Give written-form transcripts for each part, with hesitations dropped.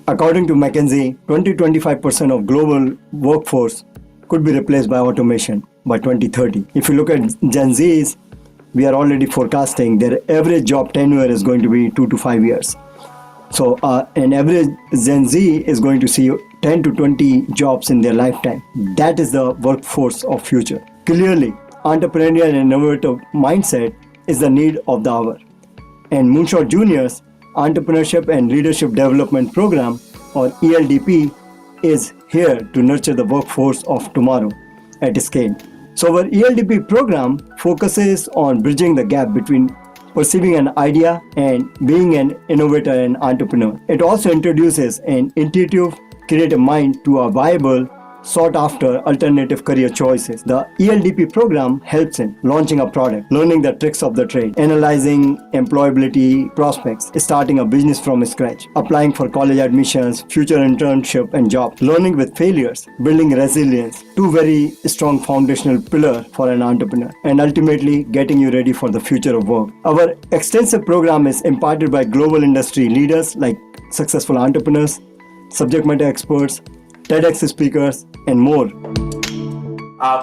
According to McKinsey, 20-25% of global workforce could be replaced by automation by 2030. If you look at Gen Zs, we are already forecasting their average job tenure is going to be 2 to 5 years. So an average Gen Z is going to see 10 to 20 jobs in their lifetime. That is the workforce of future. Clearly, entrepreneurial and innovative mindset is the need of the hour. And Moonshot Junior's Entrepreneurship and Leadership Development Program, or ELDP, is here to nurture the workforce of tomorrow at scale. So our ELDP program focuses on bridging the gap between perceiving an idea and being an innovator and entrepreneur. It also introduces an intuitive, creative mind to a viable, sought-after alternative career choices. The ELDP program helps in launching a product, learning the tricks of the trade, analyzing employability prospects, starting a business from scratch, applying for college admissions, future internship and job, learning with failures, building resilience, two very strong foundational pillars for an entrepreneur, and ultimately getting you ready for the future of work. Our extensive program is imparted by global industry leaders like successful entrepreneurs, subject matter experts, TEDx speakers, and more.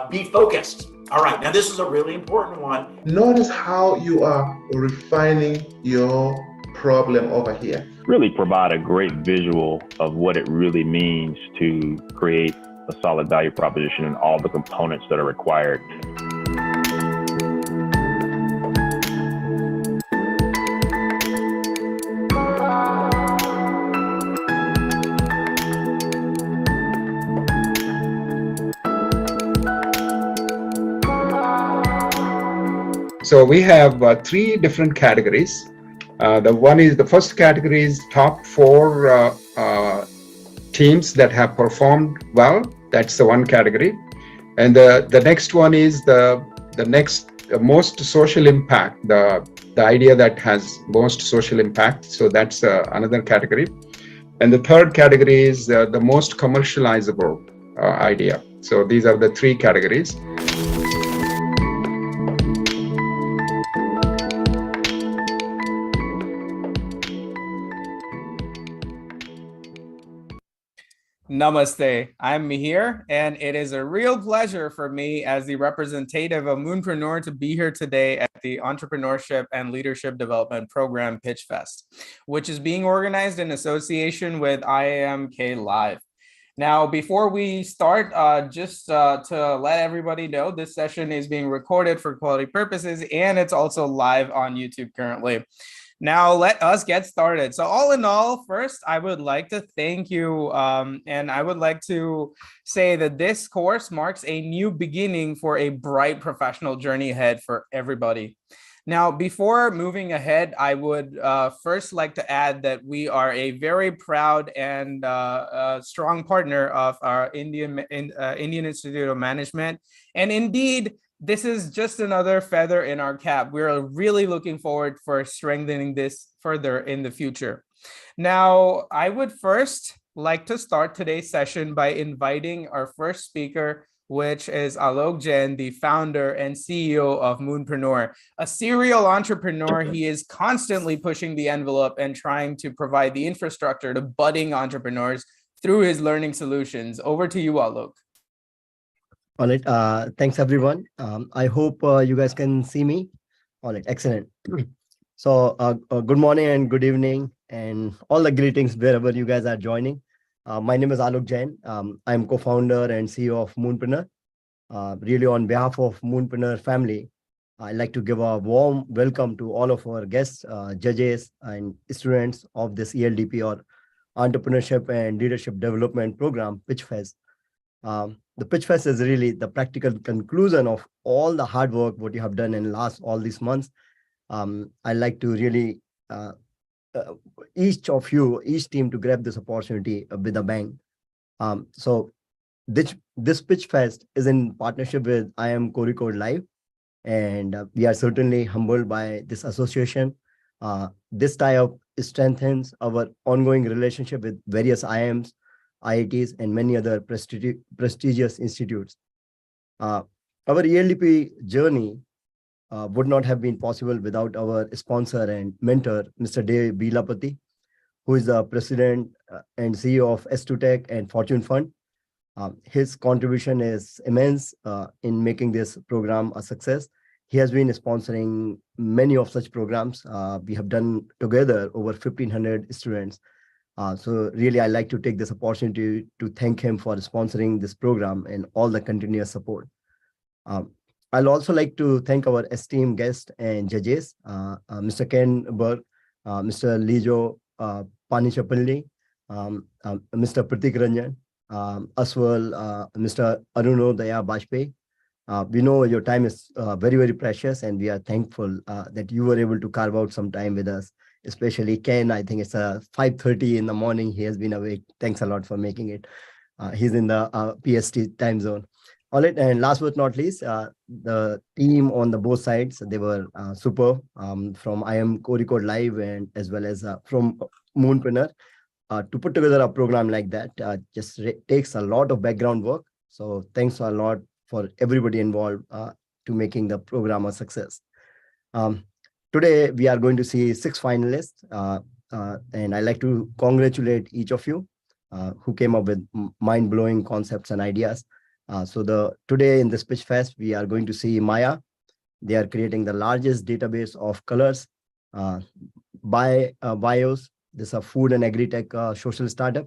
Be focused. All right, now this is a really important one. Notice how you are refining your problem over here. Really provide a great visual of what it really means to create a solid value proposition and all the components that are required. So we have three different categories. The first category is top 4 teams that have performed well. That's the one category. And the next one is the most social impact, the idea that has most social impact. So that's another category. And the third category is the most commercializable idea. So these are the three categories. Namaste, I'm Mihir, and it is a real pleasure for me as the representative of Moonpreneur to be here today at the Entrepreneurship and Leadership Development Program PitchFest, which is being organized in association with IIM-K Live. Now, before we start, just to let everybody know, this session is being recorded for quality purposes, and it's also live on YouTube currently. Now, let us get started. So all in all, first, I would like to thank you. And I would like to say that this course marks a new beginning for a bright professional journey ahead for everybody. Now, before moving ahead, I would first like to add that we are a very proud and strong partner of our Indian Institute of Management. And indeed, this is just another feather in our cap. We're really looking forward for strengthening this further in the future. Now, I would first like to start today's session by inviting our first speaker, which is Alok Jain, the founder and CEO of Moonpreneur. A serial entrepreneur, he is constantly pushing the envelope and trying to provide the infrastructure to budding entrepreneurs through his learning solutions. Over to you, Alok. All right. Thanks, everyone. I hope you guys can see me. All right. Excellent. So good morning and good evening and all the greetings wherever you guys are joining. My name is Alok Jain. I'm co-founder and CEO of Moonpreneur. Really, on behalf of Moonpreneur family, I'd like to give a warm welcome to all of our guests, judges, and students of this ELDP, or Entrepreneurship and Leadership Development Program, PitchFest. The PitchFest is really the practical conclusion of all the hard work what you have done in all these months. I'd like to really each team to grab this opportunity with a bang. So this PitchFest is in partnership with IIM-K Live, and we are certainly humbled by this association. This tie-up strengthens our ongoing relationship with various IIMs, IITs, and many other prestigious institutes. Our ELDP journey would not have been possible without our sponsor and mentor, Mr. Dave Bilapati, who is the president and CEO of S2 Tech and Fortune Fund. His contribution is immense in making this program a success. He has been sponsoring many of such programs. We have done together over 1,500 students. So really, I'd like to take this opportunity to thank him for sponsoring this program and all the continuous support. I'll also like to thank our esteemed guests and judges, Mr. Ken Berg, Mr. Lijo Panichapalli, Mr. Pratik Ranjan, as well Mr. Arunodaya Bajpayee. We know your time is very, very precious, and we are thankful that you were able to carve out some time with us, especially Ken. I think it's 5:30 in the morning. He has been awake. Thanks a lot for making it. He's in the PST time zone. All right, and last but not least, the team on the both sides, they were super from IIM Co-Record Live and as well as from Moonpreneur. To put together a program like that just takes a lot of background work. So thanks a lot for everybody involved to making the program a success. Today, we are going to see 6 finalists, and I'd like to congratulate each of you who came up with mind-blowing concepts and ideas. Today in this PitchFest, we are going to see Maya. They are creating the largest database of colors, bios. This is a food and agri-tech social startup.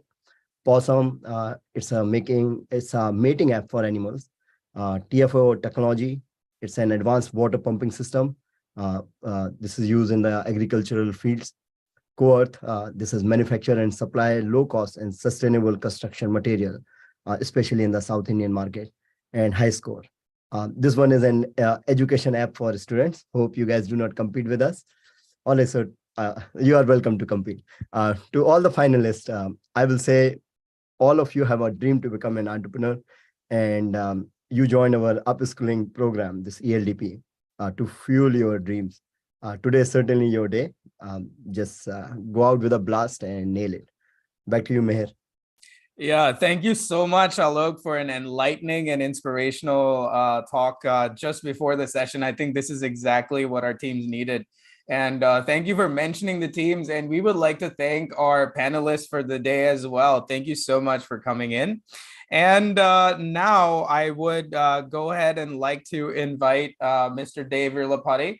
Possum, it's a mating app for animals. TFO technology, it's an advanced water pumping system. This is used in the agricultural fields. Coearth, this is manufacture and supply low-cost and sustainable construction material, especially in the South Indian market. And High Score. This one is an education app for students. Hope you guys do not compete with us. All right, so you are welcome to compete. To all the finalists, I will say all of you have a dream to become an entrepreneur, and you join our upskilling program, this ELDP, to fuel your dreams. Today is certainly your day. Just go out with a blast and nail it. Back to you, Meher. Yeah, thank you so much, Alok, for an enlightening and inspirational talk just before the session. I think this is exactly what our teams needed. And thank you for mentioning the teams. And we would like to thank our panelists for the day as well. Thank you so much for coming in. And now I would go ahead and like to invite Mr. Dave Virlapati.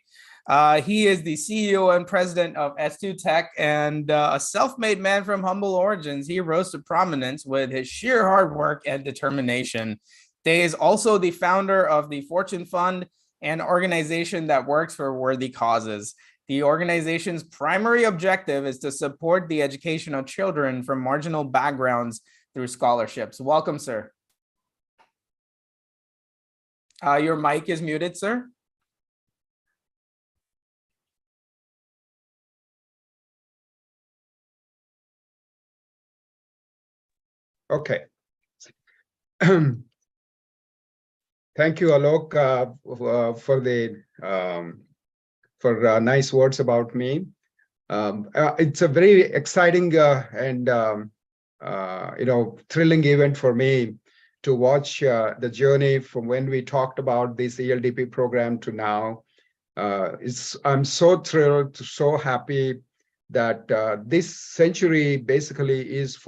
He is the CEO and president of S2 Tech and a self-made man from humble origins. He rose to prominence with his sheer hard work and determination. Dave is also the founder of the Fortune Fund, an organization that works for worthy causes. The organization's primary objective is to support the education of children from marginal backgrounds through scholarships. Welcome, sir. Your mic is muted, sir. Okay. Thank you, Alok, for nice words about me. It's a very exciting and thrilling event for me to watch the journey from when we talked about this ELDP program to now. I'm so thrilled, so happy that this century basically is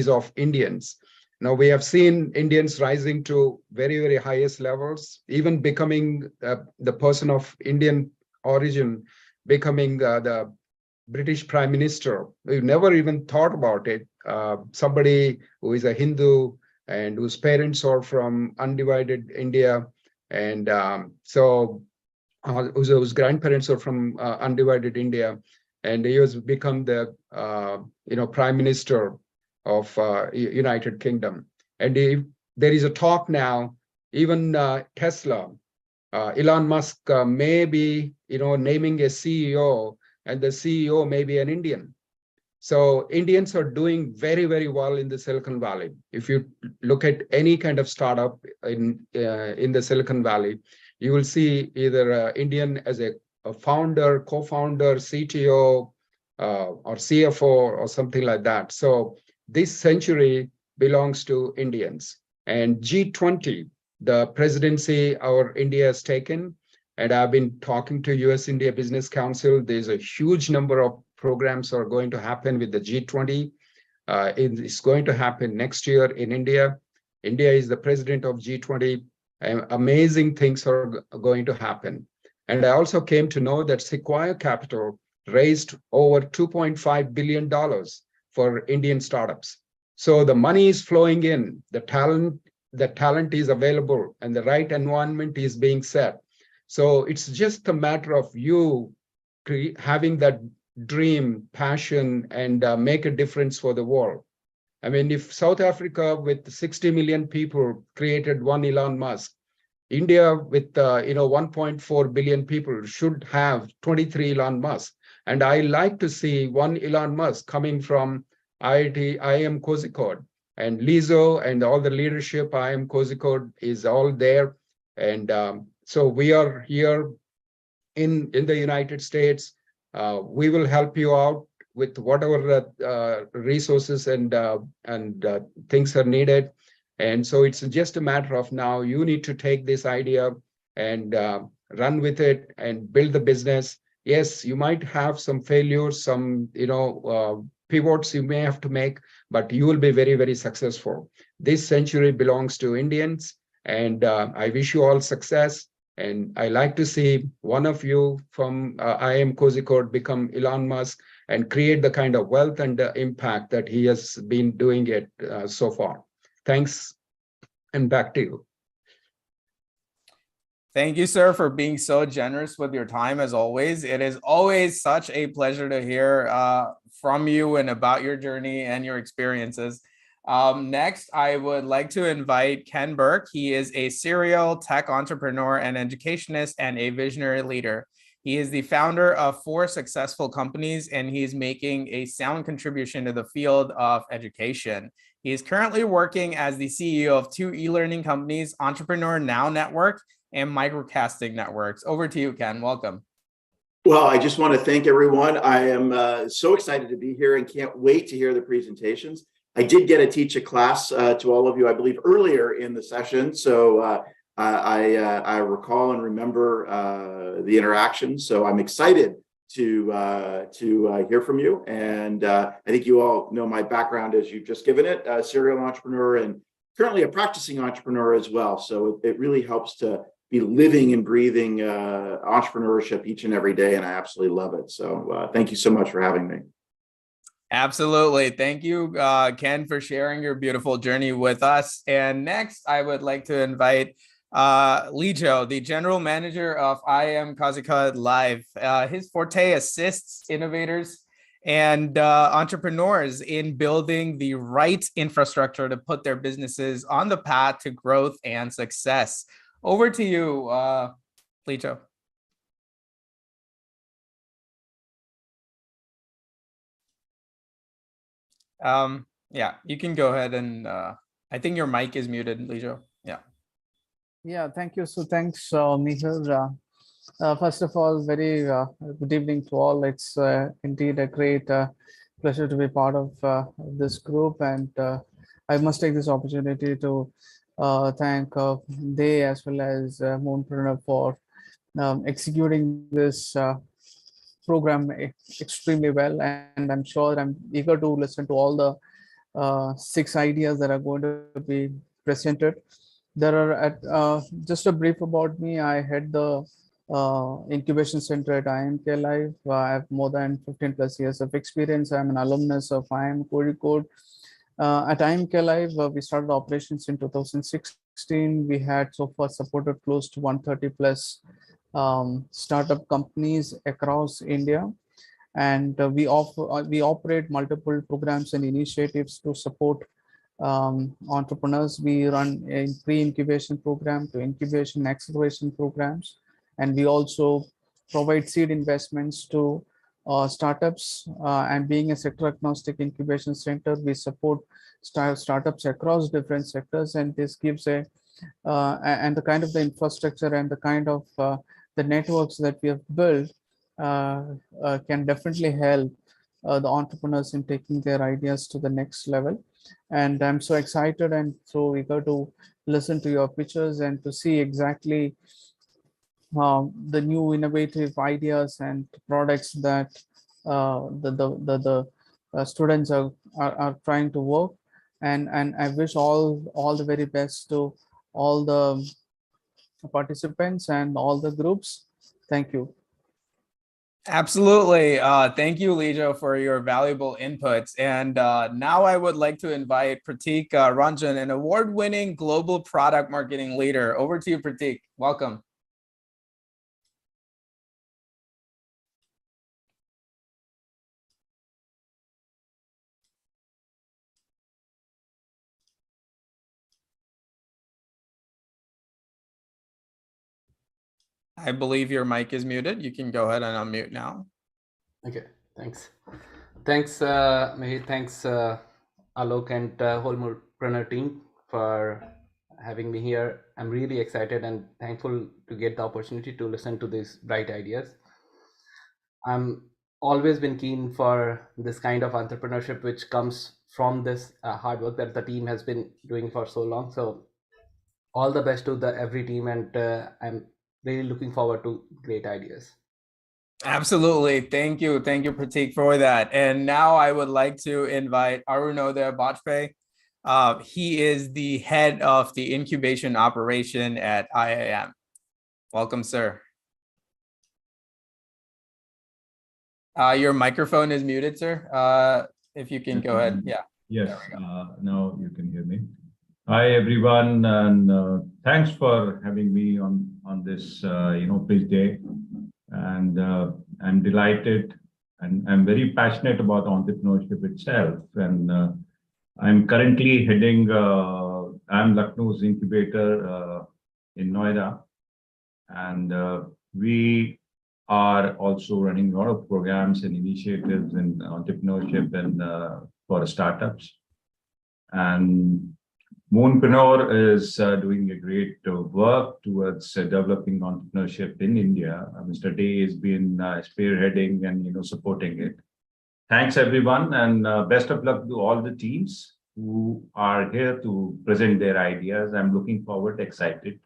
of Indians. Now we have seen Indians rising to very, very highest levels, even becoming the person of Indian origin, becoming the British Prime Minister. We've never even thought about it. Somebody who is a Hindu and whose parents are from undivided India, and whose grandparents are from undivided India. And he has become the Prime Minister of United Kingdom. And there is a talk now, even Tesla, Elon Musk may be naming a CEO, and the CEO may be an Indian. So Indians are doing very, very well in the Silicon Valley. If you look at any kind of startup in the Silicon Valley, you will see either Indian as a founder, co-founder, CTO, or CFO, or something like that. So this century belongs to Indians. And G20, the presidency our India has taken, and I've been talking to US-India Business Council. There's a huge number of programs are going to happen with the G20. It's going to happen next year in India. India is the president of G20. Amazing things are going to happen. And I also came to know that Sequoia Capital raised over $2.5 billion for Indian startups. So the money is flowing in, the talent is available, and the right environment is being set. So it's just a matter of you having that dream, passion, and make a difference for the world. I mean, if South Africa with 60 million people created one Elon Musk, India with 1.4 billion people should have 23 Elon Musk. And I like to see one Elon Musk coming from IIM Kozhikode, and Lizo and all the leadership. IIM Kozhikode is all there. And so we are here in the United States. We will help you out with whatever resources and things are needed. And so it's just a matter of now you need to take this idea and run with it and build the business. Yes, you might have some failures, some pivots you may have to make, but you will be very, very successful. This century belongs to Indians, and I wish you all success. And I like to see one of you from IIM Kozhikode become Elon Musk and create the kind of wealth and impact that he has been doing it so far. Thanks, and back to you. Thank you, sir, for being so generous with your time as always. It is always such a pleasure to hear from you and about your journey and your experiences. Next, I would like to invite Ken Burke. He is a serial tech entrepreneur and educationist and a visionary leader. He is the founder of 4 successful companies, and he is making a sound contribution to the field of education. He is currently working as the CEO of 2 e-learning companies, Entrepreneur Now Network and Microcasting Networks. Over to you, Ken. Welcome. Well, I just want to thank everyone. I am so excited to be here and can't wait to hear the presentations. I did get to teach a class to all of you, I believe, earlier in the session. So I recall and remember the interaction. So I'm excited to hear from you. And I think you all know my background as you've just given it, a serial entrepreneur and currently a practicing entrepreneur as well. So it really helps to be living and breathing entrepreneurship each and every day. And I absolutely love it. So thank you so much for having me. Absolutely. Thank you, Ken, for sharing your beautiful journey with us. And next, I would like to invite Lijo, the general manager of IIM Kozhikode Live. His forte assists innovators and entrepreneurs in building the right infrastructure to put their businesses on the path to growth and success. Over to you, Lijo. Yeah, you can go ahead and I think your mic is muted, Lijo. Yeah. Yeah, thank you. So thanks, Mihir. First of all, very good evening to all. It's indeed a great pleasure to be part of this group. And I must take this opportunity to thank they as well as Moonpreneur for executing this program extremely well. And I'm sure I'm eager to listen to all the 6 ideas that are going to be presented. There are just a brief about me. I head the incubation center at IIM-K Live. I have more than 15 plus years of experience. I'm an alumnus of IIM Kozhikode. At IIM-K Live, we started operations in 2016. We had so far supported close to 130 plus startup companies across India. And we operate multiple programs and initiatives to support entrepreneurs. We run a pre-incubation program to incubation acceleration programs, and we also provide seed investments to startups. And being a sector agnostic incubation center, we support startups across different sectors, and this gives and the kind of the infrastructure and the kind of the networks that we have built can definitely help the entrepreneurs in taking their ideas to the next level. And I'm so excited and so eager to listen to your pitches and to see exactly the new innovative ideas and products that the students are trying to work, and I wish all the very best to all the participants and all the groups. Thank you. Absolutely. Thank you, Lijo, for your valuable inputs. And now I would like to invite Pratik Ranjan, an award-winning global product marketing leader. Over to you, Pratik. Welcome. I believe your mic is muted. You can go ahead and unmute now. Okay, thanks. Thanks, Mihir. Thanks, Alok and whole Moonpreneur team for having me here. I'm really excited and thankful to get the opportunity to listen to these bright ideas. I'm always been keen for this kind of entrepreneurship, which comes from this hard work that the team has been doing for so long. So all the best to every team, and I'm really looking forward to great ideas. Absolutely. Thank you. Thank you, Pratik, for that. And now I would like to invite Arunodaya Bajpai. He is the head of the incubation operation at IIM. Welcome, sir. Your microphone is muted, sir. If you can go ahead. Yeah. Yes, now you can hear me. Hi, everyone, and thanks for having me on this, Pitch Day. And I'm delighted, and I'm very passionate about entrepreneurship itself. And I'm currently heading, I'm Lucknow's incubator in Noida, and we are also running a lot of programs and initiatives in entrepreneurship and for startups. And Moonpreneur is doing a great work towards developing entrepreneurship in India. Mr. Day has been spearheading and supporting it. Thanks, everyone, and best of luck to all the teams who are here to present their ideas. I'm looking forward, excited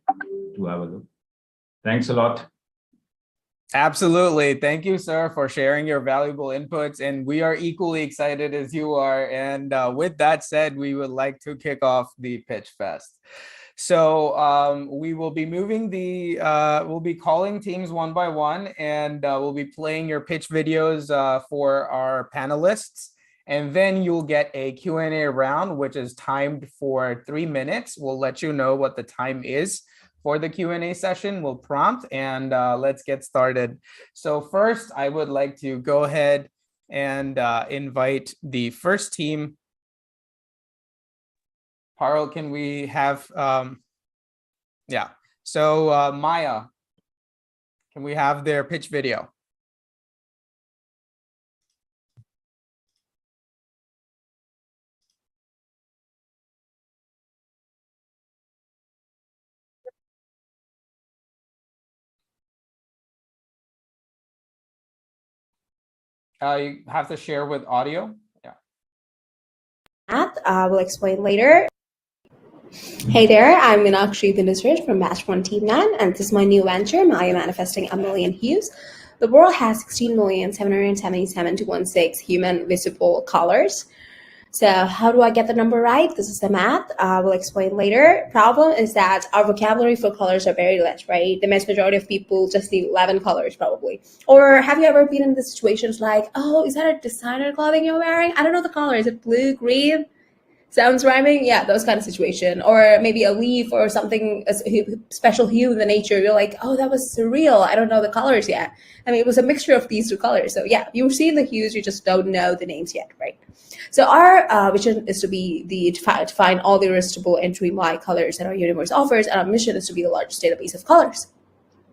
to have a look. Thanks a lot. Absolutely. Thank you, sir, for sharing your valuable inputs. And we are equally excited as you are. And with that said, we would like to kick off the PitchFest. So we will be moving we'll be calling teams one by one, and we'll be playing your pitch videos for our panelists. And then you'll get a Q&A round, which is timed for 3 minutes. We'll let you know what the time is for the Q&A session. We'll prompt, and let's get started. So first, I would like to go ahead and invite the first team. Parul, can we have, yeah. So Maya, can we have their pitch video? You have to share with audio. Yeah. I will explain later. Hey there, I'm Meenakshi Dinisraj from Batch 1 Team 9, and this is my new venture, Maya Manifesting a Million Hues. The world has 16,777,216 human visible colors. So how do I get the number right? This is the math. I will explain later. Problem is that our vocabulary for colors are very less, right? The vast majority of people just need 11 colors probably. Or have you ever been in the situations like, oh, is that a designer clothing you're wearing? I don't know the color. Is it blue, green? Sounds rhyming? Yeah, those kind of situation. Or maybe a leaf or something, a special hue in the nature. You're like, oh, that was surreal. I don't know the colors yet. I mean, it was a mixture of these two colors. So yeah, you've seen the hues, you just don't know the names yet, right? So our vision is to be to find all the irresistible entry my colors that our universe offers, and our mission is to be the largest database of colors.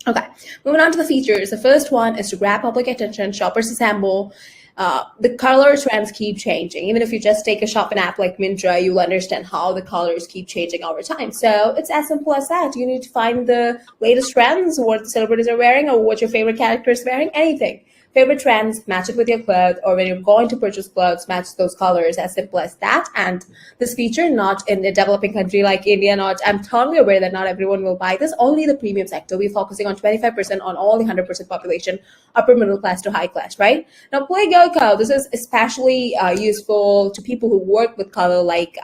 Okay, moving on to the features. The first one is to grab public attention. Shoppers assemble. The color trends keep changing. Even if you just take a shopping app like Myntra, you'll understand how the colors keep changing over time. So it's as simple as that. You need to find the latest trends, what the celebrities are wearing, or what your favorite character is wearing, anything. Favorite trends, match it with your clothes, or when you're going to purchase clothes, match those colors, as simple as that. And this feature, not in a developing country like India, I'm totally aware that not everyone will buy this, only the premium sector. We're focusing on 25% on all the 100% population, upper middle class to high class, right? Now, Play Go Co, this is especially useful to people who work with color, like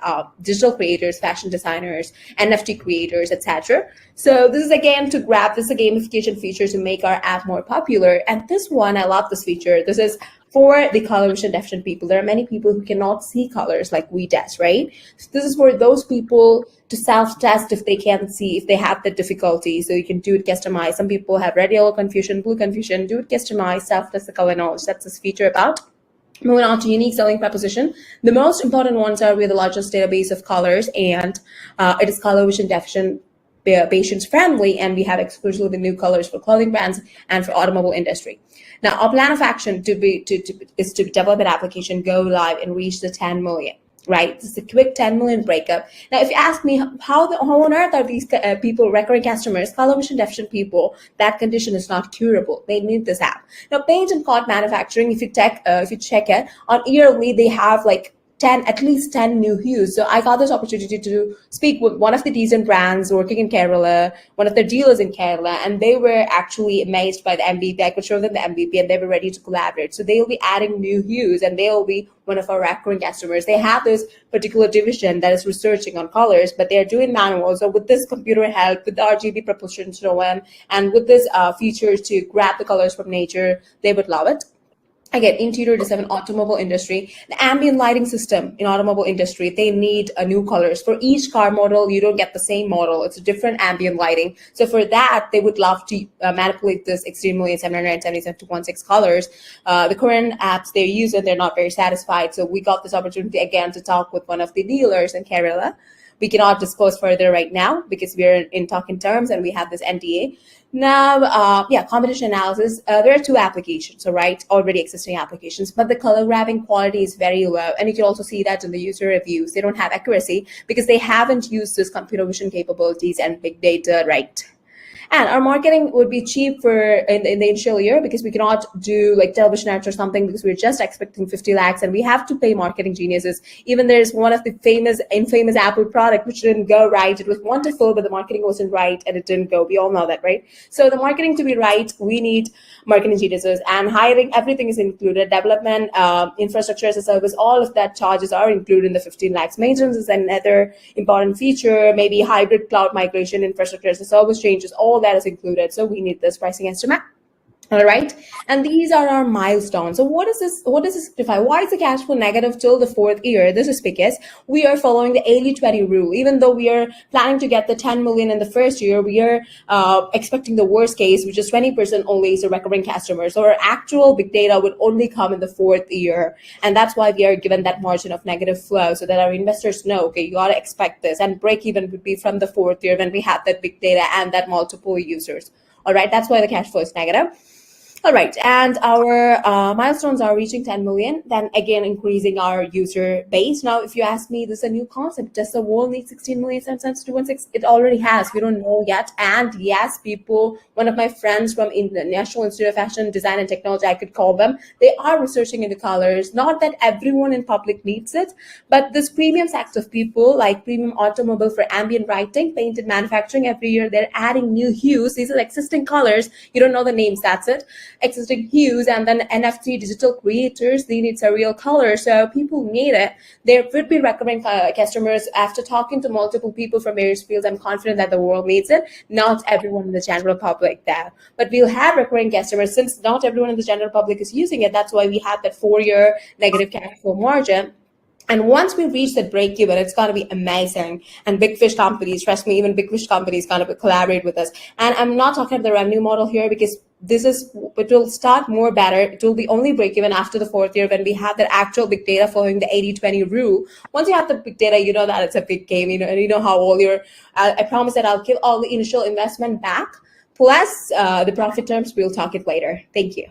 digital creators, fashion designers, NFT creators, etc. So this is again to grab this a gamification feature to make our app more popular. And this one, I love this feature. This is for the color vision deficient people. There are many people who cannot see colors like we does, right? So this is for those people to self-test if they can't see, if they have the difficulty. So you can do it customized. Some people have red, yellow confusion, blue confusion, do it customized, self-test the color knowledge. That's this feature about. Moving on to unique selling proposition. The most important ones are we're the largest database of colors, and it is color vision deficient patients friendly, and we have exclusively new colors for clothing brands and for automobile industry. Now, our plan of action is to develop an application, go live, and reach the 10 million. Right, this is a quick 10 million breakup. Now, if you ask me how on earth are these people, recurring customers, color vision deficient people, that condition is not curable. They need this app. Now, paint and card manufacturing, if you check it on yearly, they have like at least 10 new hues. So I got this opportunity to speak with one of the decent brands working in Kerala, one of their dealers in Kerala, and they were actually amazed by the MVP. I could show them the MVP and they were ready to collaborate. So they'll be adding new hues and they'll be one of our recurring customers. They have this particular division that is researching on colors, but they're doing manual. So with this computer help, with the RGB propulsion to OM, and with this features to grab the colors from nature, they would love it. Again, interior design, automobile industry, the ambient lighting system in automobile industry, they need new colors. For each car model, you don't get the same model. It's a different ambient lighting. So for that, they would love to manipulate this 16,777,216 colors. The current apps they use and they're not very satisfied. So we got this opportunity again to talk with one of the dealers in Kerala. We cannot disclose further right now because we're in talking terms and we have this NDA. Now, competition analysis. There are two applications, all right, already existing applications, but the color grabbing quality is very low. And you can also see that in the user reviews. They don't have accuracy because they haven't used this computer vision capabilities and big data right. And our marketing would be cheap in the initial year because we cannot do like television ads or something because we're just expecting 50 lakhs and we have to pay marketing geniuses. Even there's one of the infamous Apple product which didn't go right. It was wonderful, but the marketing wasn't right and it didn't go. We all know that, right? So the marketing to be right, we need marketing geniuses, and hiring, everything is included. Development, infrastructure as a service, all of that charges are included in the 15 lakhs. Maintenance is another important feature, maybe hybrid cloud migration, infrastructure as a service changes, all that is included. So we need this pricing estimate. All right, and these are our milestones. So what does this signify? Why is the cash flow negative till the 4th year? This is because we are following the 80-20 rule. Even though we are planning to get the 10 million in the first year, we are expecting the worst case, which is 20% only is a recurring customer. So our actual big data would only come in the 4th year. And that's why we are given that margin of negative flow so that our investors know, okay, you got to expect this. And break even would be from the 4th year when we have that big data and that multiple users. All right, that's why the cash flow is negative. All right, and our milestones are reaching 10 million, then again increasing our user base. Now, if you ask me, this is a new concept. Does the world need 16 million since 216? It already has. We don't know yet. And yes, people, one of my friends from the National Institute of Fashion Design and Technology, I could call them, they are researching into colors. Not that everyone in public needs it, but this premium sector of people, like premium automobile for ambient lighting, painted manufacturing, every year they're adding new hues. These are existing colors. You don't know the names, that's it. Existing hues, and then NFT digital creators, they need a real color. So people need it. There would be recurring customers. After talking to multiple people from various fields, I'm confident that the world needs it. Not everyone in the general public there, but we'll have recurring customers since not everyone in the general public is using it. That's why we have that 4-year negative cash flow margin. And once we reach that break even, it's going to be amazing. And big fish companies, trust me, even big fish companies going to collaborate with us. And I'm not talking about the revenue model here because it will start more better. It will be only break even after the 4th year when we have that actual big data following the 80-20 rule. Once you have the big data, you know that it's a big game, and you know how I promise that I'll give all the initial investment back. Plus the profit terms, we'll talk it later. Thank you.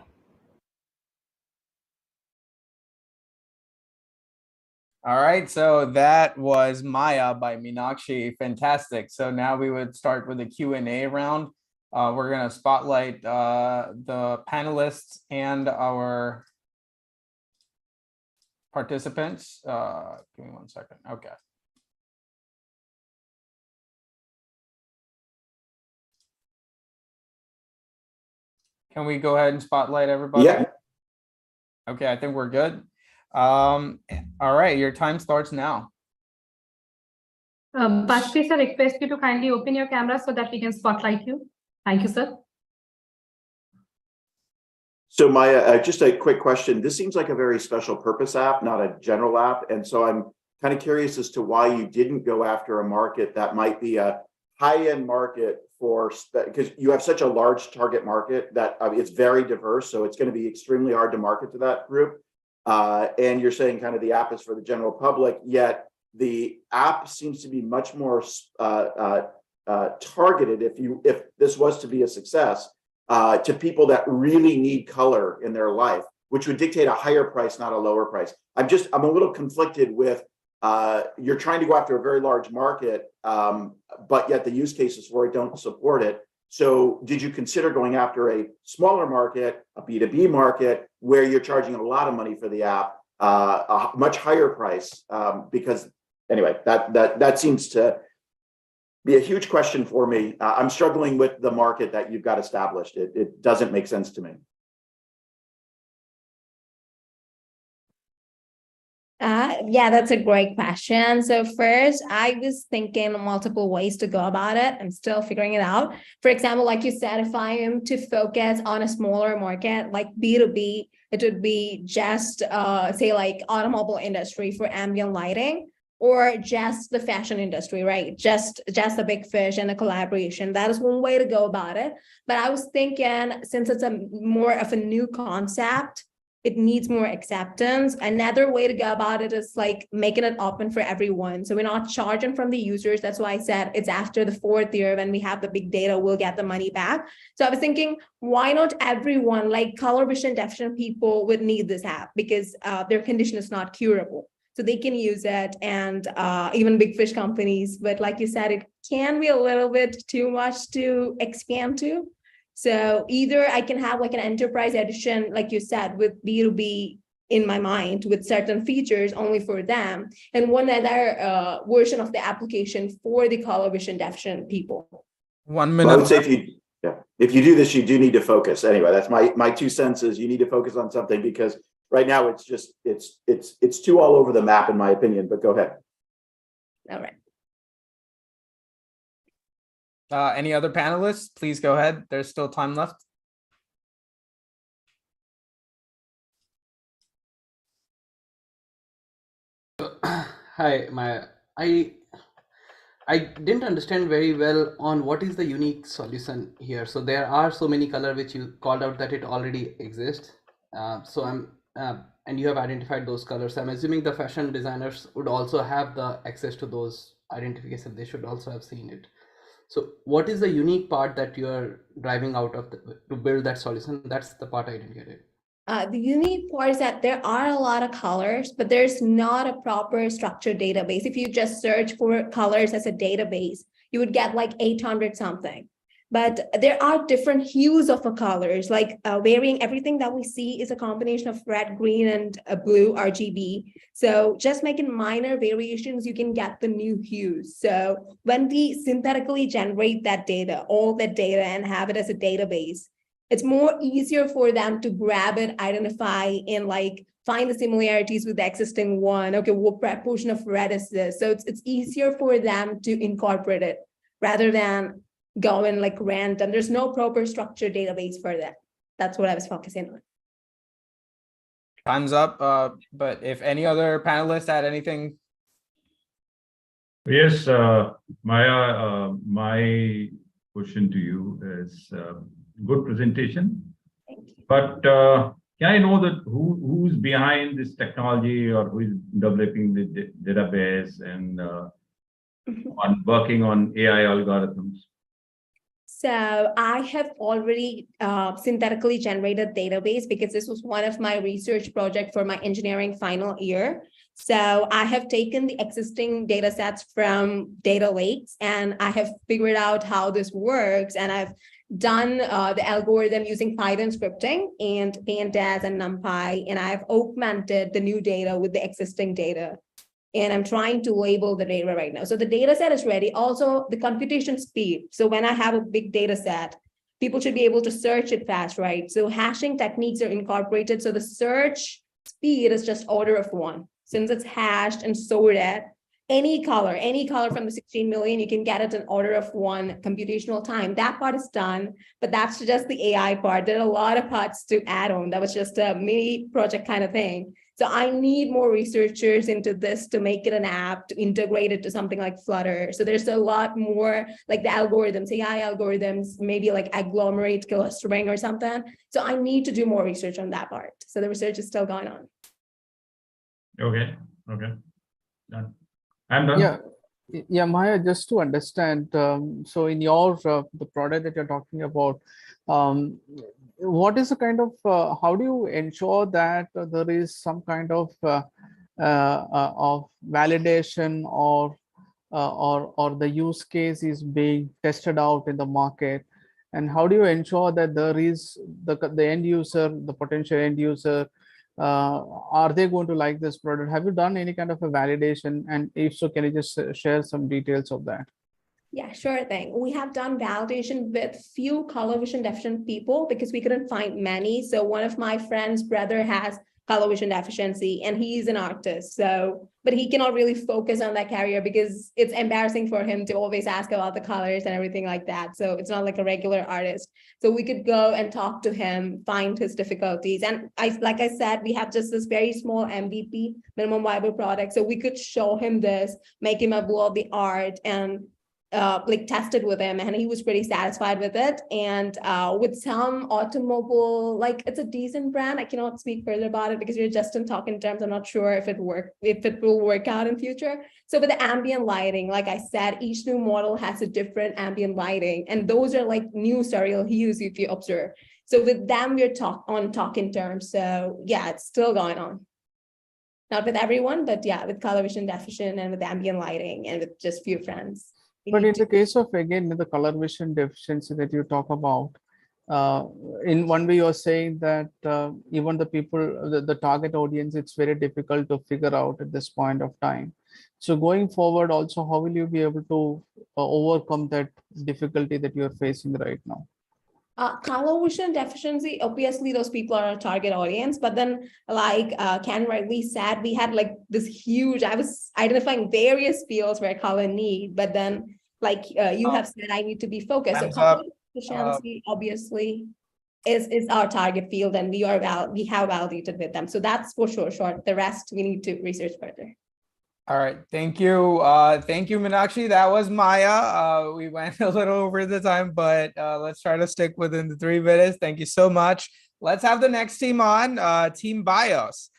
All right, so that was Maya by Meenakshi. Fantastic. So now we would start with the Q&A round. We're going to spotlight the panelists and our participants. Give me 1 second. Okay. Can we go ahead and spotlight everybody? Yeah. Okay, I think we're good. All right, your time starts now. Bajpai sir, request you to kindly open your camera so that we can spotlight you. Thank you, sir. So Maya, just a quick question. This seems like a very special purpose app, not a general app. And so I'm kind of curious as to why you didn't go after a market that might be a high-end market for, because you have such a large target market that it's very diverse. So it's going to be extremely hard to market to that group. And you're saying kind of the app is for the general public, yet the app seems to be much more targeted, if this was to be a success, to people that really need color in their life, which would dictate a higher price, not a lower price. I'm a little conflicted with you're trying to go after a very large market, but yet the use cases for it don't support it. So did you consider going after a smaller market, a B2B market, where you're charging a lot of money for the app, a much higher price? Because anyway, that seems to be a huge question for me. I'm struggling with the market that you've got established. It doesn't make sense to me. Yeah, that's a great question. So first, I was thinking multiple ways to go about it. I'm still figuring it out. For example, like you said, if I am to focus on a smaller market like B2B, it would be just say like automobile industry for ambient lighting, or just the fashion industry, right? Just the big fish and the collaboration. That is one way to go about it. But I was thinking, since it's a more of a new concept, it needs more acceptance. Another way to go about it is like making it open for everyone. So we're not charging from the users. That's why I said it's after the 4th year when we have the big data, we'll get the money back. So I was thinking, why not everyone, like color vision deficient people would need this app because their condition is not curable. So they can use it, and even big fish companies. But like you said, it can be a little bit too much to expand to. So either I can have like an enterprise edition, like you said, with B2B in my mind, with certain features only for them, and one other version of the application for the color vision deficient people. 1 minute. Well, I would say if you do this, you do need to focus. Anyway, that's my 2 cents is you need to focus on something, because right now it's just it's too all over the map in my opinion. But go ahead. All right. Any other panelists? Please go ahead. There's still time left. Hi, Maya. I didn't understand very well on what is the unique solution here. So there are so many color which you called out that it already exists. And you have identified those colors. I'm assuming the fashion designers would also have the access to those identification. They should also have seen it. So what is the unique part that you are driving out of to build that solution? That's the part I didn't get it. The unique part is that there are a lot of colors, but there's not a proper structured database. If you just search for colors as a database, you would get like 800 something. But there are different hues of the colors, like varying. Everything that we see is a combination of red, green, and blue RGB. So just making minor variations, you can get the new hues. So when we synthetically generate that data, all that data, and have it as a database, it's more easier for them to grab it, identify, and like find the similarities with the existing one. Okay, what proportion of red is this? So it's easier for them to incorporate it rather than go and like random. There's no proper structured database for that. That's what I was focusing on. Time's up. But if any other panelists had anything. Yes, Maya, my question to you is good presentation. Thank you. But can I know that who's behind this technology, or who is developing the database and on working on AI algorithms? So I have already synthetically generated database because this was one of my research project for my engineering final year. So I have taken the existing data sets from data lakes, and I have figured out how this works, and I've done the algorithm using Python scripting and Pandas and NumPy, and I've augmented the new data with the existing data. And I'm trying to label the data right now. So the data set is ready. Also, the computation speed. So when I have a big data set, people should be able to search it fast, right? So hashing techniques are incorporated. So the search speed is just order of 1. Since it's hashed and sorted, any color from the 16 million, you can get it in order of 1 computational time. That part is done, but that's just the AI part. There are a lot of parts to add on. That was just a mini project kind of thing. So I need more researchers into this to make it an app, to integrate it to something like Flutter. So there's a lot more like the algorithms, AI algorithms, maybe like agglomerate clustering or something. So I need to do more research on that part. So the research is still going on. Okay. Done. I'm done. Yeah, Maya, just to understand, so in your the product that you're talking about, what is the kind of how do you ensure that there is some kind of validation or the use case is being tested out in the market, and how do you ensure that there is the end user, the potential end user, are they going to like this product? Have you done any kind of a validation, and if so, can you just share some details of that? Yeah, sure thing. We have done validation with few color vision deficient people because we couldn't find many. So one of my friend's brother has color vision deficiency and he's an artist. So, but he cannot really focus on that career because it's embarrassing for him to always ask about the colors and everything like that. So it's not like a regular artist. So we could go and talk to him, find his difficulties. And like I said, we have just this very small MVP, minimum viable product. So we could show him this, make him upload the art and like tested with him, and he was pretty satisfied with it. And with some automobile, like it's a decent brand. I cannot speak further about it because we're just in talking terms. I'm not sure if it will work out in future. So with the ambient lighting, like I said, each new model has a different ambient lighting, and those are like new surreal hues if you observe. So with them, we're talking terms. So yeah, it's still going on. Not with everyone, but yeah, with color vision deficient and with ambient lighting and with just few friends. But in the case of, again, the color vision deficiency that you talk about, in one way you're saying that even the people, the target audience, it's very difficult to figure out at this point of time. So going forward also, how will you be able to overcome that difficulty that you're facing right now? Color vision deficiency, obviously those people are our target audience, but then like Ken rightly said, we had like this huge, I was identifying various fields where color need, but then like you have said, I need to be focused. So color deficiency obviously is our target field, and we have validated with them. So that's for sure. The rest we need to research further. All right, thank you. Thank you, Meenakshi. That was Maya. We went a little over the time, but let's try to stick within the 3 minutes. Thank you so much. Let's have the next team on, Team BIOS,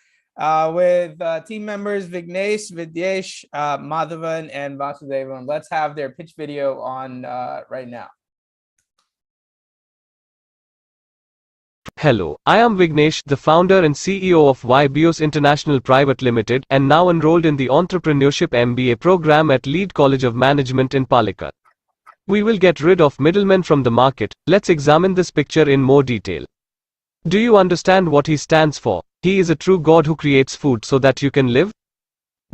with team members Vignesh, Vidyesh, Madhavan, and Vasudevan. Let's have their pitch video on right now. Hello, I am Vignesh, the founder and CEO of BIOS International Private Limited, and now enrolled in the Entrepreneurship MBA program at Lead College of Management in Palakkad. We will get rid of middlemen from the market. Let's examine this picture in more detail. Do you understand what he stands for? He is a true God who creates food so that you can live.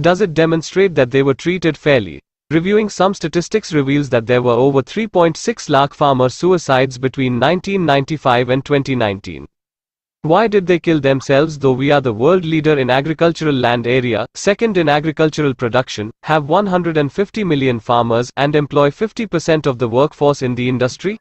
Does it demonstrate that they were treated fairly? Reviewing some statistics reveals that there were over 3.6 lakh farmer suicides between 1995 and 2019. Why did they kill themselves? Though we are the world leader in agricultural land area, second in agricultural production, have 150 million farmers, and employ 50% of the workforce in the industry?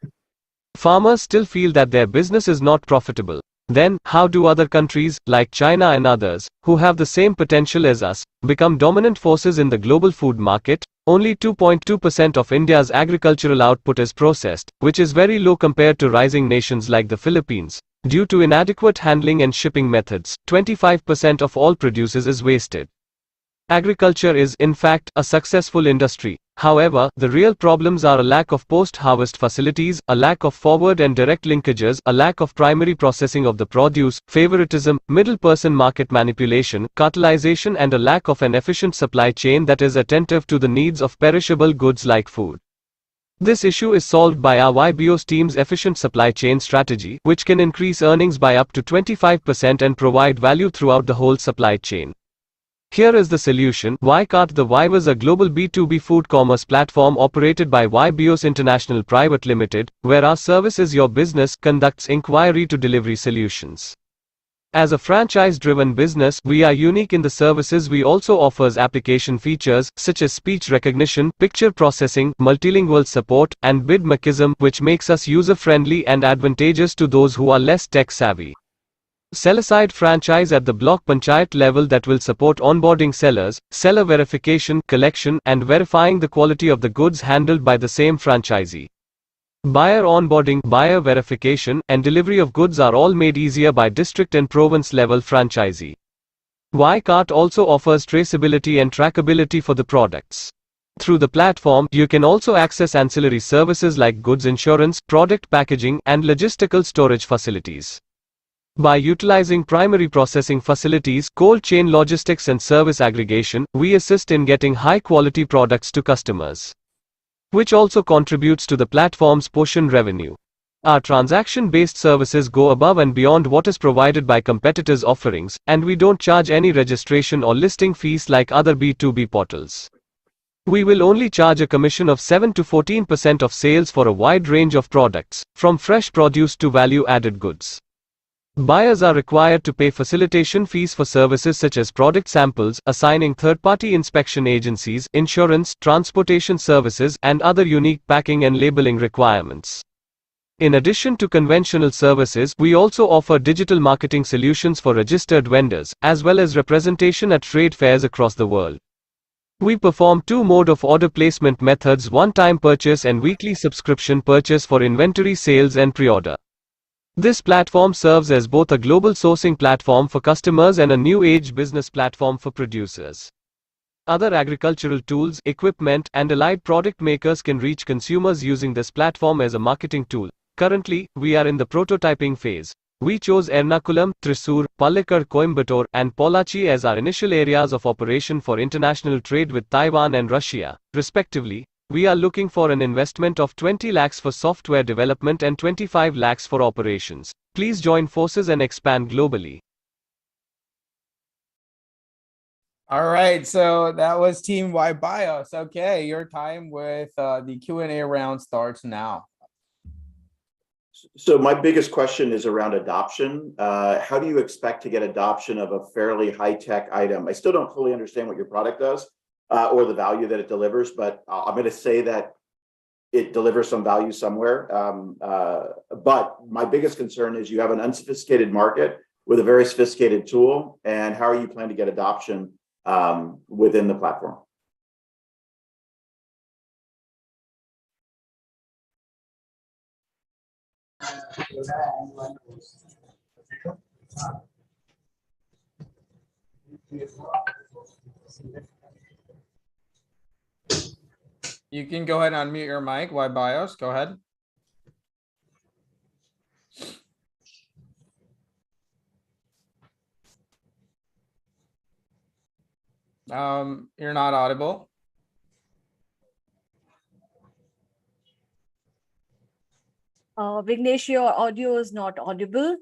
Farmers still feel that their business is not profitable. Then, how do other countries, like China and others, who have the same potential as us, become dominant forces in the global food market? Only 2.2% of India's agricultural output is processed, which is very low compared to rising nations like the Philippines. Due to inadequate handling and shipping methods, 25% of all produce is wasted. Agriculture is, in fact, a successful industry. However, the real problems are a lack of post-harvest facilities, a lack of forward and direct linkages, a lack of primary processing of the produce, favoritism, middle-person market manipulation, cartelization, and a lack of an efficient supply chain that is attentive to the needs of perishable goods like food. This issue is solved by our YBOS team's efficient supply chain strategy, which can increase earnings by up to 25% and provide value throughout the whole supply chain. Here is the solution. YCart. The Y was a global B2B food commerce platform operated by YBOS International Private Limited, where our service is your business conducts inquiry to delivery solutions. As a franchise-driven business, we are unique in the services we also offers application features such as speech recognition, picture processing, multilingual support, and bid mechanism, which makes us user-friendly and advantageous to those who are less tech-savvy. Seller-side franchise at the block panchayat level that will support onboarding sellers, seller verification, collection, and verifying the quality of the goods handled by the same franchisee. Buyer onboarding, buyer verification, and delivery of goods are all made easier by district and province level franchisee. YCart also offers traceability and trackability for the products. Through the platform, you can also access ancillary services like goods insurance, product packaging, and logistical storage facilities. By utilizing primary processing facilities, cold chain logistics and service aggregation, we assist in getting high-quality products to customers, which also contributes to the platform's portion revenue. Our transaction-based services go above and beyond what is provided by competitors' offerings, and we don't charge any registration or listing fees like other B2B portals. We will only charge a commission of 7 to 14% of sales for a wide range of products, from fresh produce to value-added goods. Buyers are required to pay facilitation fees for services such as product samples, assigning third-party inspection agencies, insurance, transportation services, and other unique packing and labeling requirements. In addition to conventional services, we also offer digital marketing solutions for registered vendors, as well as representation at trade fairs across the world. We perform two mode of order placement methods: one-time purchase and weekly subscription purchase for inventory sales and pre-order. This platform serves as both a global sourcing platform for customers and a new age business platform for producers. Other agricultural tools, equipment, and allied product makers can reach consumers using this platform as a marketing tool. Currently, we are in the prototyping phase. We chose Ernakulam, Thrissur, Palakkad, Coimbatore, and Pollachi as our initial areas of operation for international trade with Taiwan and Russia, respectively. We are looking for an investment of 20 lakhs for software development and 25 lakhs for operations. Please join forces and expand globally. All right, so that was Team YBIOS. Okay, your time with the Q&A round starts now. So my biggest question is around adoption. How do you expect to get adoption of a fairly high-tech item? I still don't fully understand what your product does. Or the value that it delivers, but I'm going to say that it delivers some value somewhere. But my biggest concern is you have an unsophisticated market with a very sophisticated tool, and how are you planning to get adoption within the platform? You can go ahead and unmute your mic. YBIOS, go ahead. You're not audible. Vignesh, your audio is not audible.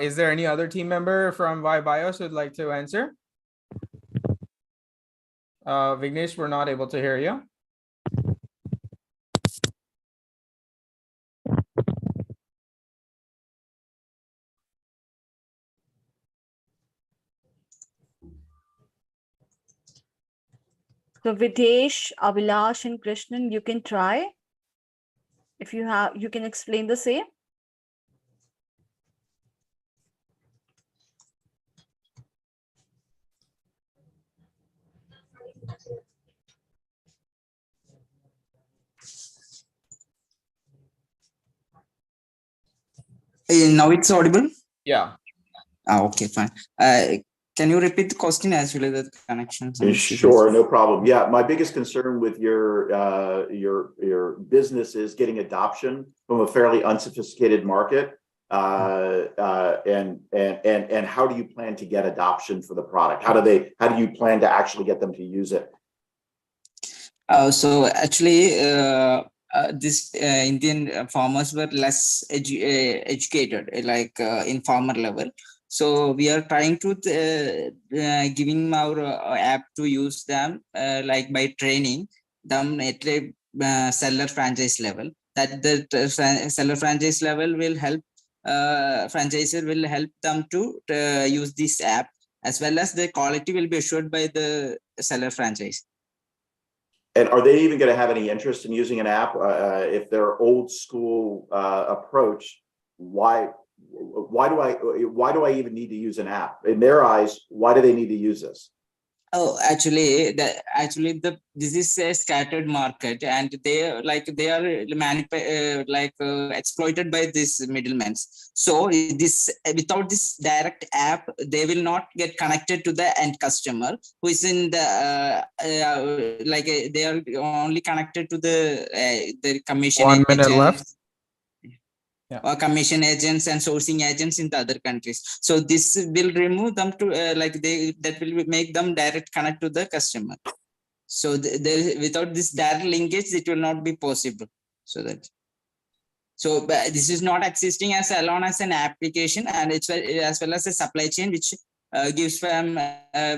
Is there any other team member from YBIOS who'd like to answer? Vignesh, we're not able to hear you. So Videsh, Abhilash, and Krishnan, you can try. If you have, you can explain the same. Now it's audible? Yeah. Okay, fine. Can you repeat the question? Actually, the connection. Sure, no problem. Yeah, my biggest concern with your business is getting adoption from a fairly unsophisticated market. and how do you plan to get adoption for the product? How do you plan to actually get them to use it? So actually, this Indian farmers were less educated, like in farmer level. So we are trying to giving our app to use them, like by training them at a seller franchise level. That the seller franchise level will help franchisor will help them to use this app, as well as the quality will be assured by the seller franchise. And are they even going to have any interest in using an app if they're old school approach? Why do I even need to use an app? In their eyes, why do they need to use this? Oh, this is a scattered market, and they are exploited by these middlemen. So this without this direct app, they will not get connected to the end customer, who is in the they are only connected to the commission 1 minute agents, left. or commission agents and sourcing agents in the other countries. So this will remove them to that will make them direct connect to the customer. So without this direct linkage, it will not be possible. So this is not existing as alone as an application, and it's as well as a supply chain which gives them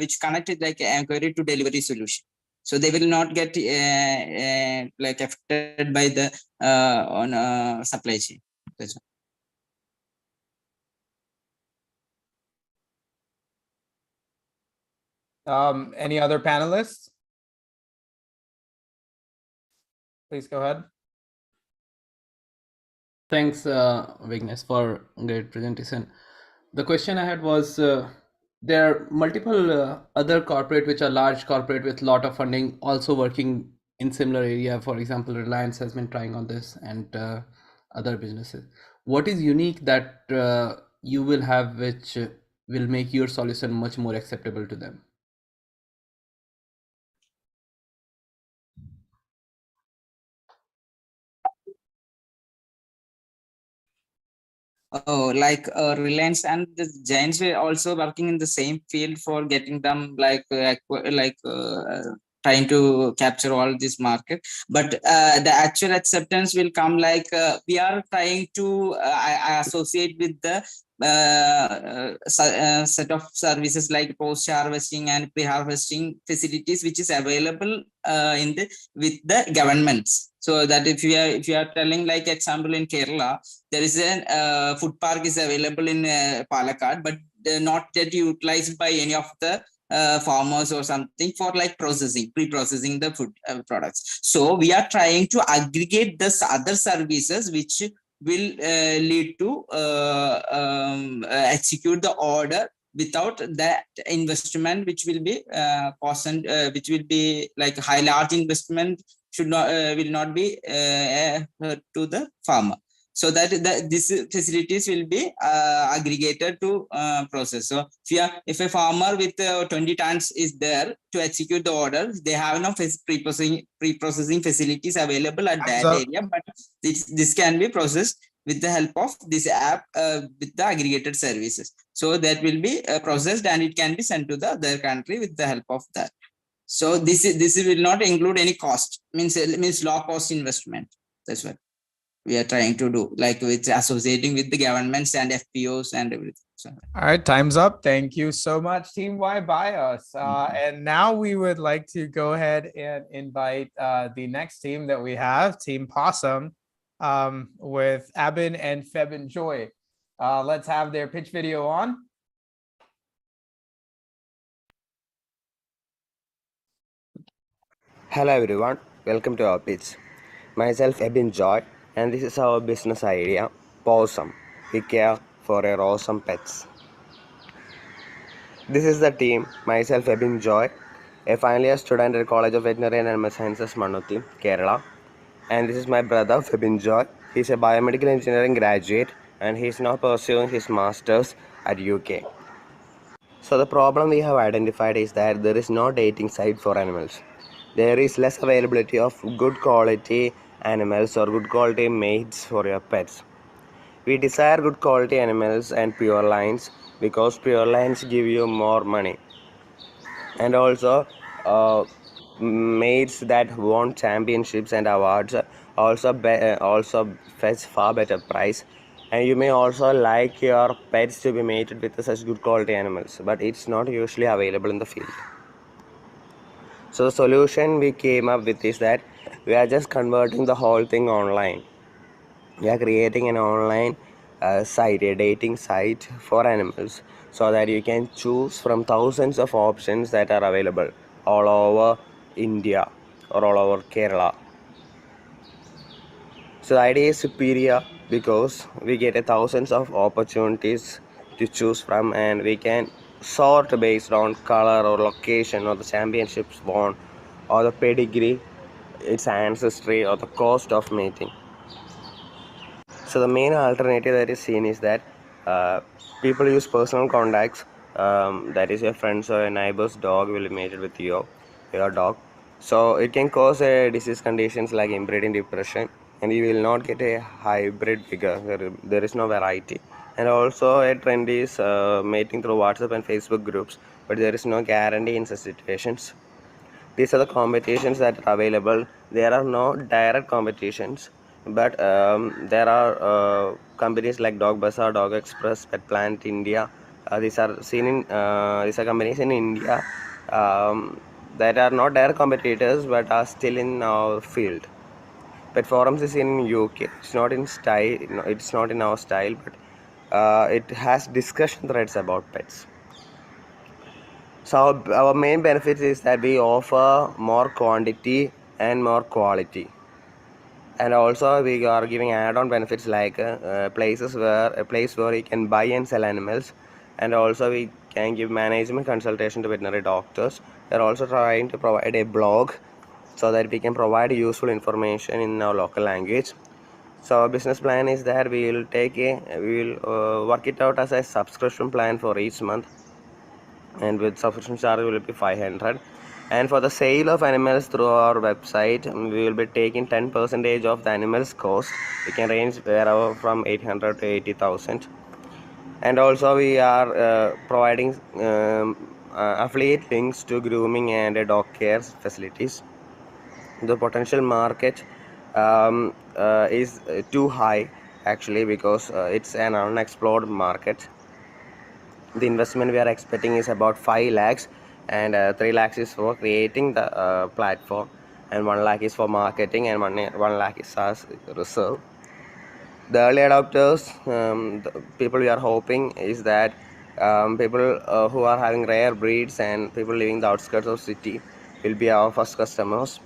which connected like inquiry to delivery solution. So they will not get affected by the on supply chain. Any other panelists? Please go ahead. Thanks, Vignesh, for great presentation. The question I had was, there are multiple other corporate, which are large corporate with lot of funding, also working in similar area. For example, Reliance has been trying on this, and other businesses. What is unique that you will have, which will make your solution much more acceptable to them? Oh, like Reliance and the Giants were also working in the same field for getting them trying to capture all this market. But the actual acceptance will come we are trying to associate with the set of services like post harvesting and pre-harvesting facilities, which is available with the governments. So that if you are telling like example in Kerala, there is a food park is available in Palakkad, but not yet utilized by any of the farmers or something for like pre-processing the food products. So we are trying to aggregate this other services which will lead to execute the order without that investment, which will be cost and which will be like large investment should not will not be to the farmer. So that these facilities will be aggregated to process. So if a farmer with 20 tons is there to execute the order, they have no pre-processing facilities available at that area, but this can be processed with the help of this app with the aggregated services. So that will be processed and it can be sent to the other country with the help of that. So this will not include any cost, means low cost investment. That's what we are trying to do, like with associating with the governments and FPOs and everything. So. All right, time's up. Thank you so much, Team Y Bios. And now we would like to go ahead and invite the next team that we have, Team Possum, with Abin and Febin Joy. Let's have their pitch video on. Hello everyone, welcome to our pitch. Myself Ebin Joy, and this is our business idea, Possum. We care for our awesome pets. This is the team, myself Ebin Joy, a final year student at College of Veterinary and Animal Sciences, Manuti, Kerala. And this is my brother Febin Joy. He's a biomedical engineering graduate and he's now pursuing his masters at UK. So the problem we have identified is that there is no dating site for animals. There is less availability of good quality animals or good quality mates for your pets. We desire good quality animals and pure lines because pure lines give you more money. And also, mates that won championships and awards also fetch far better price. And you may also like your pets to be mated with such good quality animals, but it's not usually available in the field. So the solution we came up with is that we are just converting the whole thing online. We are creating an online site, a dating site for animals, so that you can choose from thousands of options that are available all over India or all over Kerala. So the idea is superior because we get thousands of opportunities to choose from, and we can sort based on color or location or the championships won or the pedigree, its ancestry, or the cost of mating. So the main alternative that is seen is that people use personal contacts. That is, your friends or a neighbor's dog will be mated with your dog. So it can cause disease conditions like inbreeding depression, and you will not get a hybrid figure. There is no variety. And also a trend is mating through WhatsApp and Facebook groups, but there is no guarantee in such situations. These are the competitions that are available. There are no direct competitions, but there are companies like Dog Bazaar, Dog Express, Pet Planet India. These are companies in India that are not direct competitors but are still in our field. Pet Forums is in UK. It's not in style. No, it's not in our style, but it has discussion threads about pets. So our main benefit is that we offer more quantity and more quality, and also we are giving add-on benefits like a place where you can buy and sell animals, and also we can give management consultation to veterinary doctors. We are also trying to provide a blog so that we can provide useful information in our local language. So our business plan is that we will work it out as a subscription plan for each month, and with subscription charge will be 500. And for the sale of animals through our website, we will be taking 10% of the animals cost. We can range wherever from 800 to 80,000. And also we are providing affiliate links to grooming and dog care facilities. The potential market is too high actually, because it's an unexplored market. The investment we are expecting is about 5 lakhs, and 3 lakhs is for creating the platform, and 1 lakh is for marketing, and 1 lakh is as reserve. The early adopters, the people we are hoping is that people who are having rare breeds and people living in the outskirts of city will be our first customers.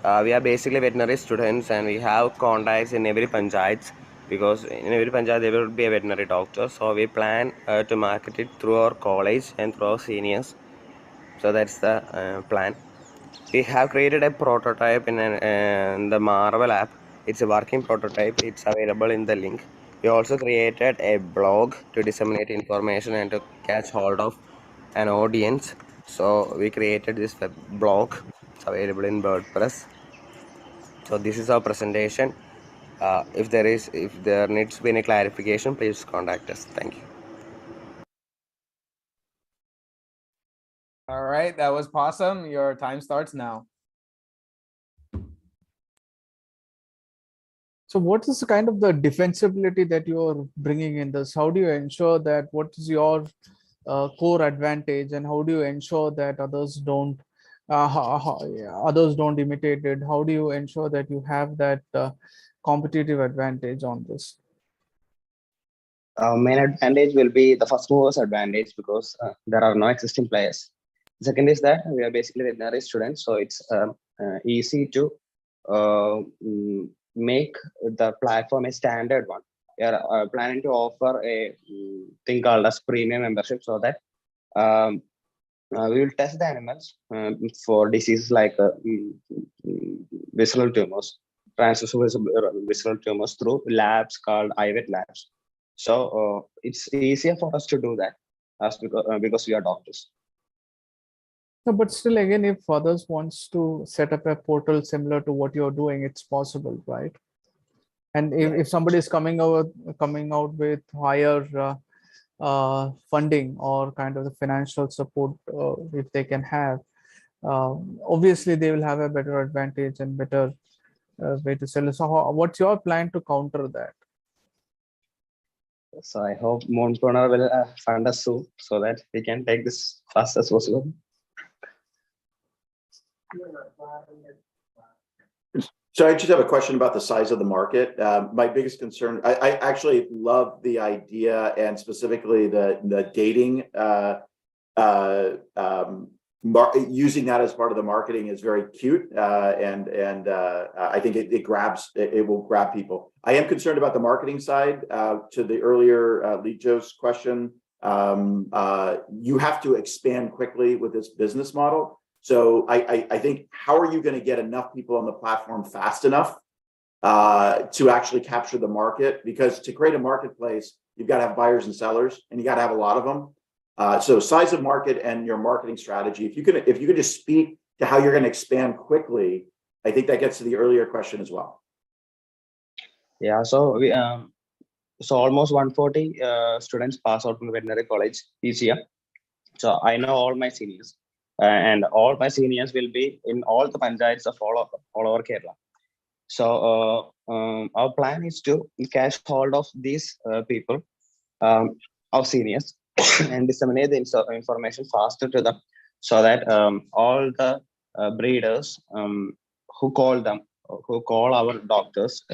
We are basically veterinary students, and we have contacts in every panchayat, because in every panchayat there will be a veterinary doctor. So we plan to market it through our college and through our seniors. So that's the plan. We have created a prototype in the Marvel app. It's a working prototype. It's available in the link. We also created a blog to disseminate information and to catch hold of an audience. So we created this web blog. It's available in WordPress. So this is our presentation. If there needs to be any clarification, please contact us. Thank you. All right, that was Possum. Your time starts now. So what is the kind of the defensibility that you're bringing in this? How do you ensure that what is your core advantage, and how do you ensure that others don't imitate it? How do you ensure that you have that competitive advantage on this? Main advantage will be the first movers advantage, because there are no existing players. Second is that we are basically veterinary students, so it's easy to make the platform a standard one. We are planning to offer a thing called as premium membership, so that we will test the animals for diseases like visceral tumors, visceral tumors through labs called IVET labs. So it's easier for us to do that because we are doctors. No, but still, again, if others wants to set up a portal similar to what you're doing, it's possible, right? And if somebody is coming out with higher funding or kind of the financial support, if they can have, obviously they will have a better advantage and better way to sell. So what's your plan to counter that? So I hope Moonpreneur will fund us soon so that we can take this fast as possible. So I just have a question about the size of the market. My biggest concern, I actually love the idea and specifically the dating, using that as part of the marketing is very cute, and I think it will grab people. I am concerned about the marketing side. To the earlier Lee Joe's question, you have to expand quickly with this business model. So I think, how are you going to get enough people on the platform fast enough to actually capture the market? Because to create a marketplace, you've got to have buyers and sellers, and you got to have a lot of them. So size of market and your marketing strategy, if you could just speak to how you're going to expand quickly, I think that gets to the earlier question as well. Yeah, so we so almost 140 students pass out from veterinary college each year. So I know all my seniors, and all my seniors will be in all the panchayats of all over Kerala. So our plan is to catch hold of these people, our seniors, and disseminate the information faster to them, so that all the breeders who call our doctors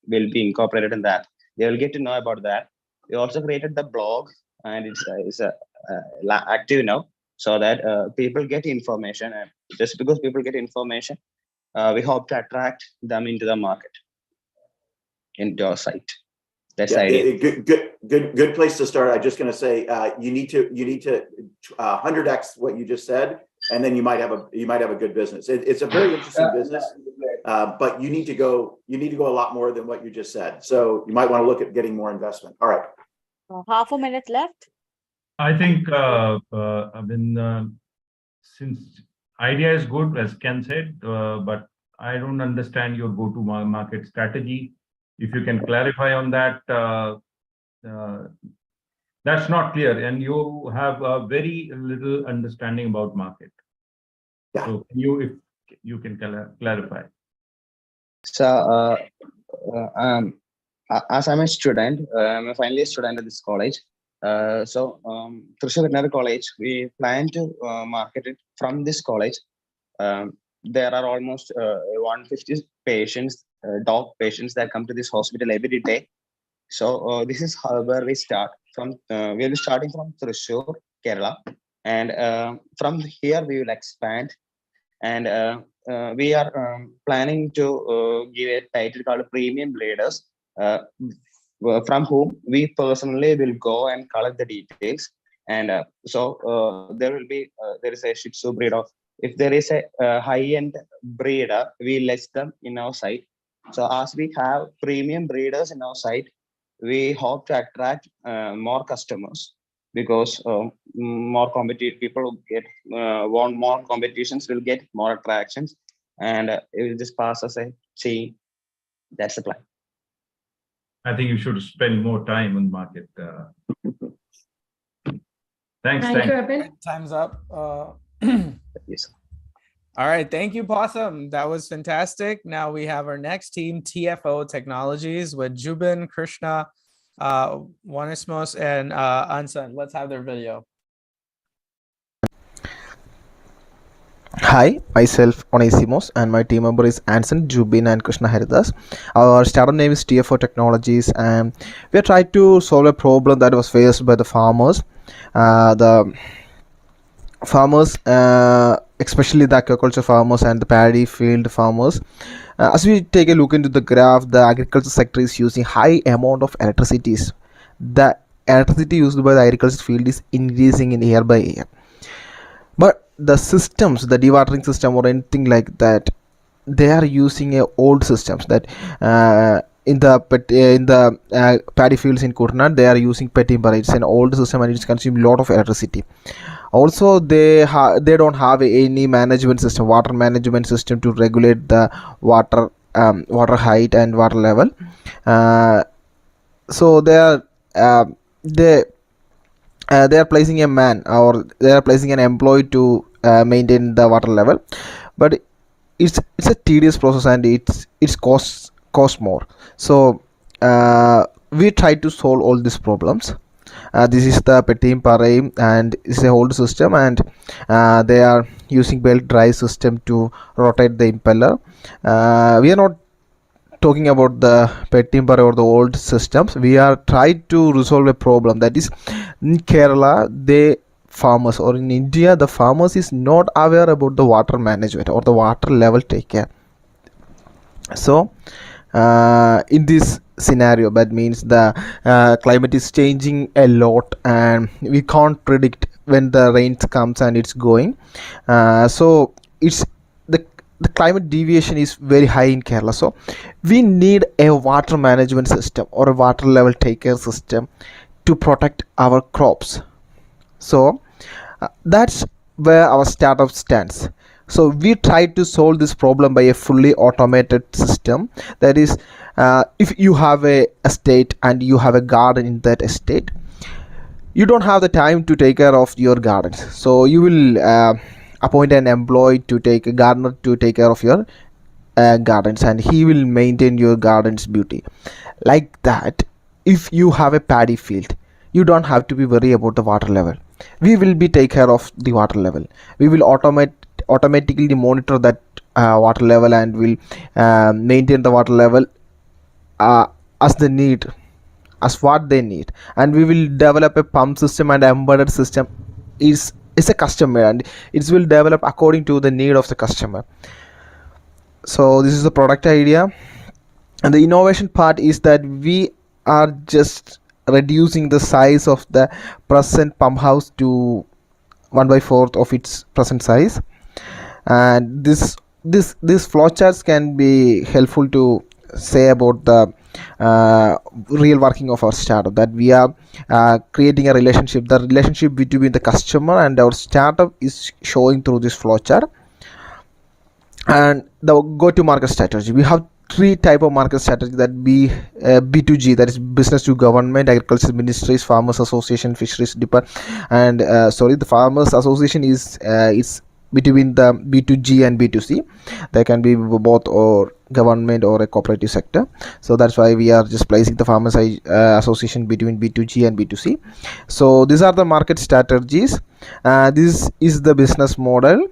will be incorporated in that. They will get to know about that. We also created the blog, and it's active now, so that people get information. And just because people get information, we hope to attract them into the market, into our site. That's the idea. Good place to start. I'm just going to say you need to 100x what you just said, and then you might have a good business. It's a very interesting business, but you need to go a lot more than what you just said. So you might want to look at getting more investment. All right. Half a minute left. I think since idea is good, as Ken said, but I don't understand your go-to-market strategy. If you can clarify on that, that's not clear, and you have a very little understanding about market. Yeah. So if you can clarify. So as I'm a student, I'm a final year student at this college. So Thrissur Veterinary College, we plan to market it from this college. There are almost 150 patients, dog patients that come to this hospital every day. So this is where we start from. We'll be starting from Thrissur, Kerala, and from here we will expand. And we are planning to give a title called Premium Breeders, from whom we personally will go and collect the details. And so there is a Shih Tzu breed of. If there is a high-end breeder, we list them in our site. So as we have premium breeders in our site, we hope to attract more customers, because more competitive people who get want more competitions will get more attractions, and it will just pass as a chain. That's the plan. I think you should spend more time on market. Thanks. Thank you, Abhin. Time's up. Yes. All right. Thank you, Possum. That was fantastic. Now we have our next team, TFO Technologies, with Jubin, Krishna, Wanismos, and Ansan. Let's have their video. Hi, myself Onesimus, and my team member is Anson, Jubin, and Krishna Haridas. Our startup name is TFO Technologies, and we are trying to solve a problem that was faced by the farmers. Especially the aquaculture farmers and the paddy field farmers. As we take a look into the graph, the agriculture sector is using high amount of electricity. The electricity used by the agriculture field is increasing in year by year. But the systems, the dewatering system or anything like that, they are using old systems that in the paddy fields in Kurna, they are using petty timber. It's an old system and it's consuming a lot of electricity. Also, they don't have any management system, water management system to regulate the water water height and water level. So they they are placing a man, or they are placing an employee to maintain the water level, but it's a tedious process, and it's cost more. So we try to solve all these problems. This is the Petim Parai, and it's a old system, and they are using belt drive system to rotate the impeller. We are not talking about the Petim Parai or the old systems. We are trying to resolve a problem, that is, in Kerala, farmers, or in India, the farmers is not aware about the water management or the water level take care. So in this scenario, that means the climate is changing a lot, and we can't predict when the rains comes and it's going. So it's the climate deviation is very high in Kerala. So we need a water management system or a water level take care system to protect our crops. So that's where our startup stands. So we try to solve this problem by a fully automated system. That is, if you have a estate and you have a garden in that estate, you don't have the time to take care of your gardens. So you will appoint an employee to take a gardener to take care of your gardens, and he will maintain your garden's beauty. Like that, if you have a paddy field, you don't have to be worried about the water level. We will be take care of the water level. We will automatically monitor that water level, and will maintain the water level as the need, as what they need. And we will develop a pump system, and embedded system is a customer, and it will develop according to the need of the customer. So this is the product idea, and the innovation part is that we are just reducing the size of the present pump house to 1/4 of its present size. And this flowcharts can be helpful to say about the real working of our startup, that we are creating a relationship. The relationship between the customer and our startup is showing through this flowchart. And the go-to-market strategy, we have three type of market strategy, that B2G, that is business to government, agriculture ministries, farmers association, fisheries department, and the farmers association is between the B2G and B2C. They can be both or government or a cooperative sector. So that's why we are just placing the farmers association between B2G and B2C. So these are the market strategies. This is the business model,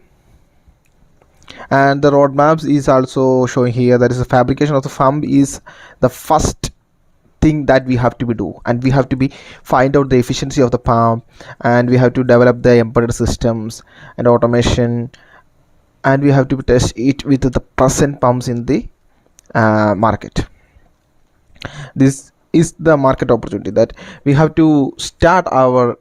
and the roadmaps is also showing here. That is, the fabrication of the farm is the first thing that we have to do, and we have to find out the efficiency of the pump, and we have to develop the embedded systems and automation, and we have to test it with the present pumps in the market. This is the market opportunity, that we have to start our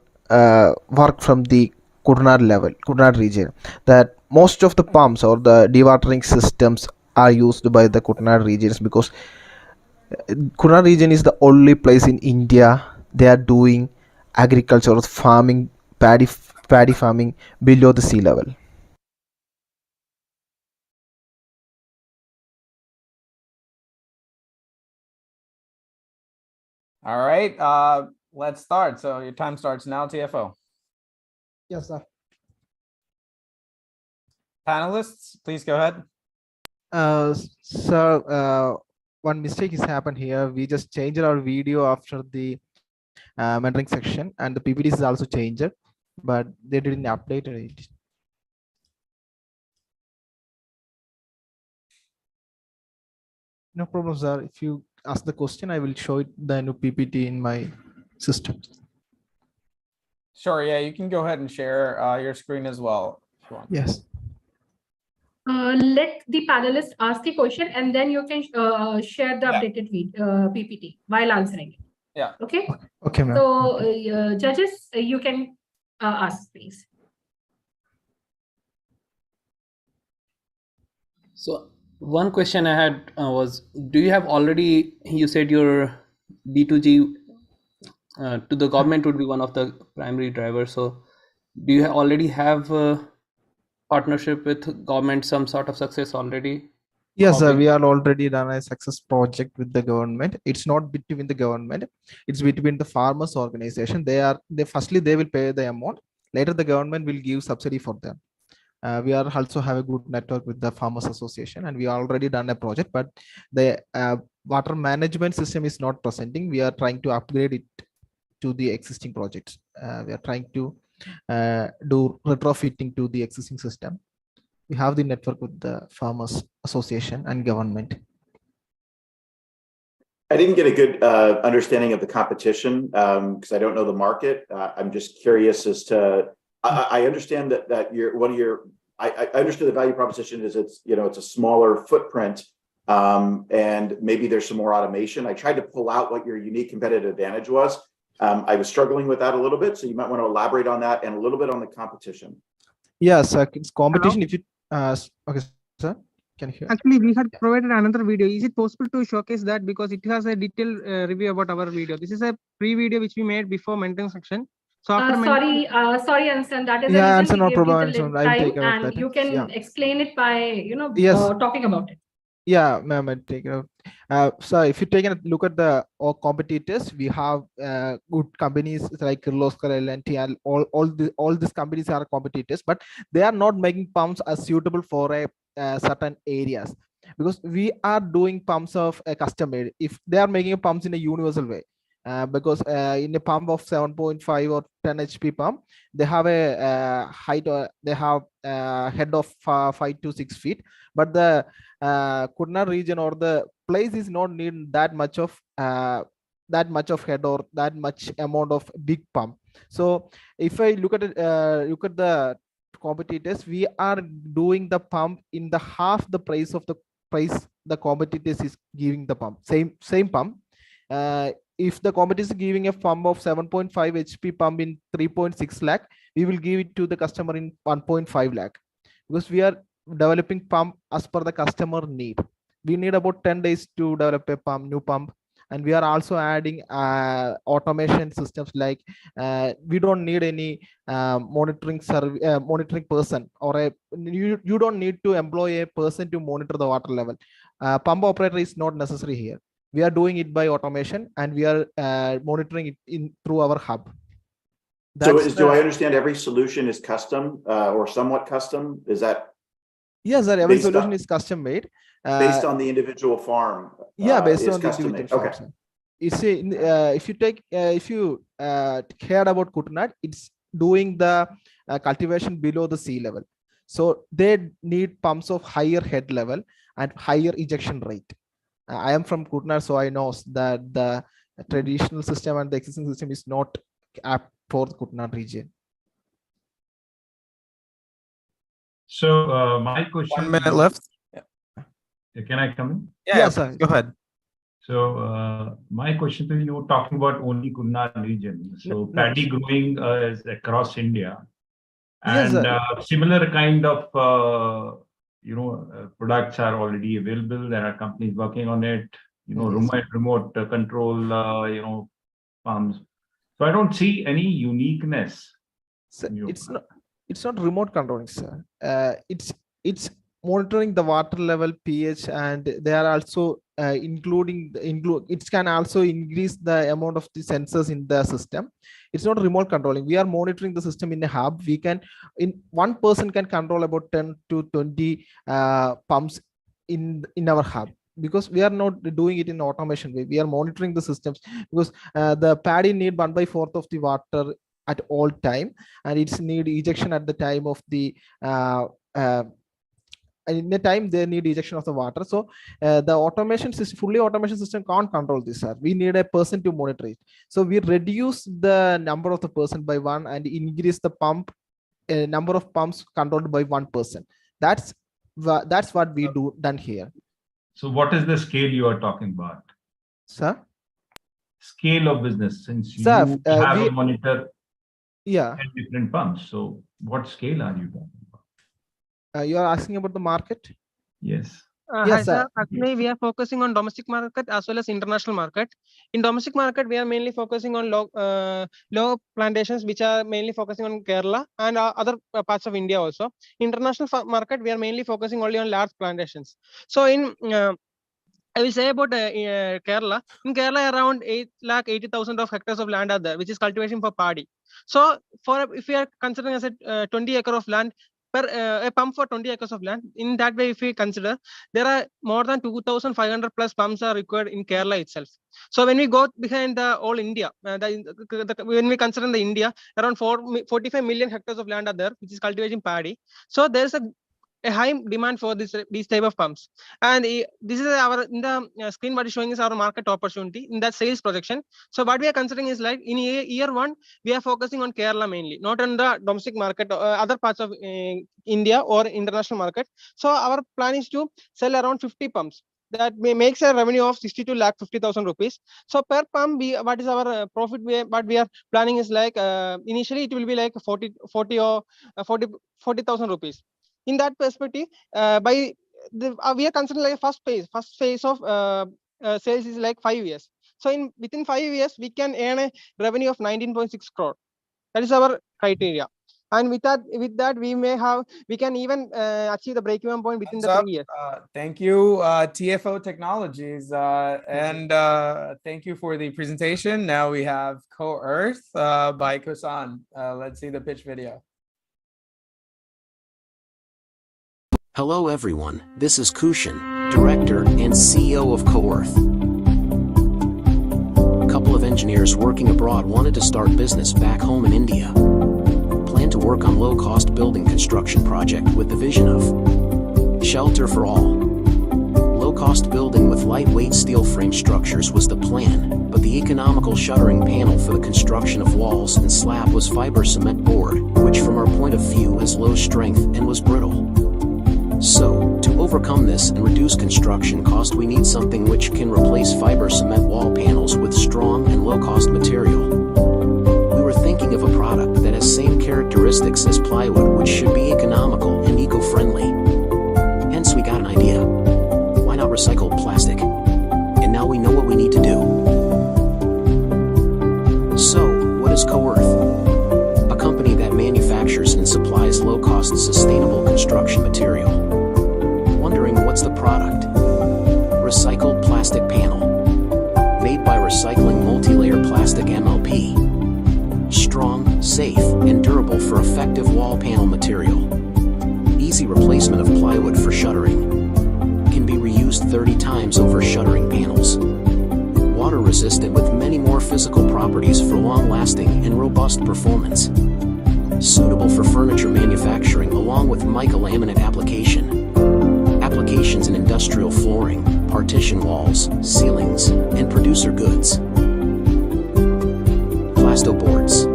work from the Kuttanad region, that most of the pumps or the dewatering systems are used by the Kuttanad regions, because Kuttanad region is the only place in India they are doing agriculture or farming, paddy farming below the sea level. All right, let's start. So your time starts now, TFO. Yes, sir. Panelists, please go ahead. Sir, one mistake has happened here. We just changed our video after the mentoring section, and the PPT is also changed, but they didn't update it. No problem, sir. If you ask the question, I will show it the new PPT in my system. Sure, yeah, you can go ahead and share your screen as well if you want. Yes. Let the panelists ask the question, and then you can share the updated PPT while answering it. Yeah. Okay. Okay, ma'am. So judges, you can ask, please. So one question I had was, do you have already, you said your B2G to the government would be one of the primary drivers. So do you already have a partnership with government, some sort of success already? Yes, How sir, big- we are already done a success project with the government. It's not between the government, it's between the farmers organization. They firstly they will pay the amount. Later the government will give subsidy for them. We are also have a good network with the farmers association, and we already done a project, but the water management system is not presenting. We are trying to upgrade it to the existing projects. We are trying to do retrofitting to the existing system. We have the network with the farmers association and government. I didn't get a good understanding of the competition because I don't know the market. I'm just curious as to. I understand that I understood the value proposition is it's a smaller footprint and maybe there's some more automation. I tried to pull out what your unique competitive advantage was. I was struggling with that a little bit, so you might want to elaborate on that and a little bit on the competition. Yes, it's competition. If you okay, sir, can you hear? Actually, we had provided another video. Is it possible to showcase that, because it has a detailed review about our video? This is a pre-video which we made before mentoring section. So after sorry, Ansan, that is Yeah, the answer, reason no we gave you problem. the So I'll time, take care of and that. you can Yeah. explain it by Yes. talking about it. Yeah, ma'am, I'll take it out. So if you take a look at the competitors, we have good companies like Kirloskar, L&T, and all these companies are competitors, but they are not making pumps as suitable for a certain areas, because we are doing pumps of a custom made. If they are making pumps in a universal way, because in a pump of 7.5 or 10 HP pump, they have a height, or they have a head of 5 to 6 feet, but the Kurna region or the place is not need that much of head or that much amount of big pump. So if I look at it, look at the competitors, we are doing the pump in the half the price of the price the competitors is giving the pump, same pump. If the competitor is giving a pump of 7.5 HP pump in 3.6 lakh, we will give it to the customer in 1.5 lakh, because we are developing pump as per the customer need. We need about 10 days to develop a pump, new pump, and we are also adding automation systems like we don't need any monitoring person, or you don't need to employ a person to monitor the water level. Pump operator is not necessary here. We are doing it by automation, and we are monitoring it through our hub. Do I understand every solution is custom or somewhat custom? Is that? Yes, sir. Every solution is custom made. Based on the individual farm. Yeah, based is on the custom individual made. farm. It's if you heard about Kutanad, it's doing the cultivation below the sea level. So they need pumps of higher head level and higher ejection rate. I am from Kutanad, so I know that the traditional system and the existing system is not apt for the Kutanad region. So my question. 1 minute left. Can I come in? Yeah, sir. Go ahead. So my question to you, were talking about only Kunnad region. So paddy growing is across India, and yes, similar kind of products are already available. There are companies working on it. Remote control pumps. So I don't see any uniqueness. So it's not remote controlling, sir. It's monitoring the water level, pH, and they are also it can also increase the amount of the sensors in the system. It's not remote controlling. We are monitoring the system in a hub. We can, one person can control about 10 to 20 pumps in our hub, because we are not doing it in automation way. We are monitoring the systems, because the paddy need 1/4 of the water at all time, and it's need ejection at the time of the in the time they need ejection of the water. So the automation system, fully automation system, can't control this, sir. We need a person to monitor it. So we reduce the number of the person by 1 and increase the pump number of pumps controlled by 1 person. That's what we done here. So what is the scale you are talking about? Sir? Scale of business, since sir, you have a monitor. Yeah. 10 different pumps. So what scale are you talking about? You are asking about the market? Yes. Hi, Yes, sir. Actually, we are focusing on domestic market as well as international market. In domestic market, we are mainly focusing on low plantations, which are mainly focusing on Kerala and other parts of India also. International market, we are mainly focusing only on large plantations. So in I will say about Kerala. In Kerala, around 8,80,000 of hectares of land are there, which is cultivation for paddy. So, if we are considering as a 20 acre of land per a pump for 20 acres of land, in that way, if we consider, there are more than 2,500 plus pumps are required in Kerala itself. So, when we go behind the all India, when we consider the India, around 45 million hectares of land are there, which is cultivating paddy. So, there is a high demand for these type of pumps, and this is our in the screen what is showing is our market opportunity in that sales projection. So what we are considering is like in year one we are focusing on Kerala mainly, not on the domestic market or other parts of India or international market. So our plan is to sell around 50 pumps that makes a revenue of 62 lakh 50,000 rupees. So per pump what is our profit what we are planning is like initially it will be like 40 or 40,000 rupees. In that perspective, we are considering like first phase of sales is like 5 years. So within 5 years we can earn a revenue of 19.6 crore. That is our criteria, and with that we can even achieve the break-even point within the 3 years. Thank you, TFO Technologies, and thank you for the presentation. Now we have Co-Earth by Kosan. Let's see the pitch video. Hello everyone, this is Kushan, Director and CEO of Co-Earth. A couple of engineers working abroad wanted to start business back home in India. Plan to work on low-cost building construction project with the vision of shelter for all. Low-cost building with lightweight steel frame structures was the plan, but the economical shuttering panel for the construction of walls and slab was fiber cement board, which from our point of view is low strength and was brittle. So, to overcome this and reduce construction cost, we need something which can replace fiber cement wall panels with strong and low-cost material. We were thinking of a product that has same characteristics as plywood, which should be economical and eco-friendly. Hence, we got an idea. Why not recycle plastic? And now we know what we need to do. So, what is Co-Earth? A company that manufactures and supplies low-cost sustainable construction material. Wondering what's the product? Recycled plastic panel. Made by recycling multi-layer plastic MLP. Strong, safe, and durable for effective wall panel material. Easy replacement of plywood for shuttering. Can be reused 30 times over shuttering panels. Water resistant with many more physical properties for long-lasting and robust performance. Suitable for furniture manufacturing along with mica laminate application. Applications in industrial flooring, partition walls, ceilings, and producer goods. Plastoboards.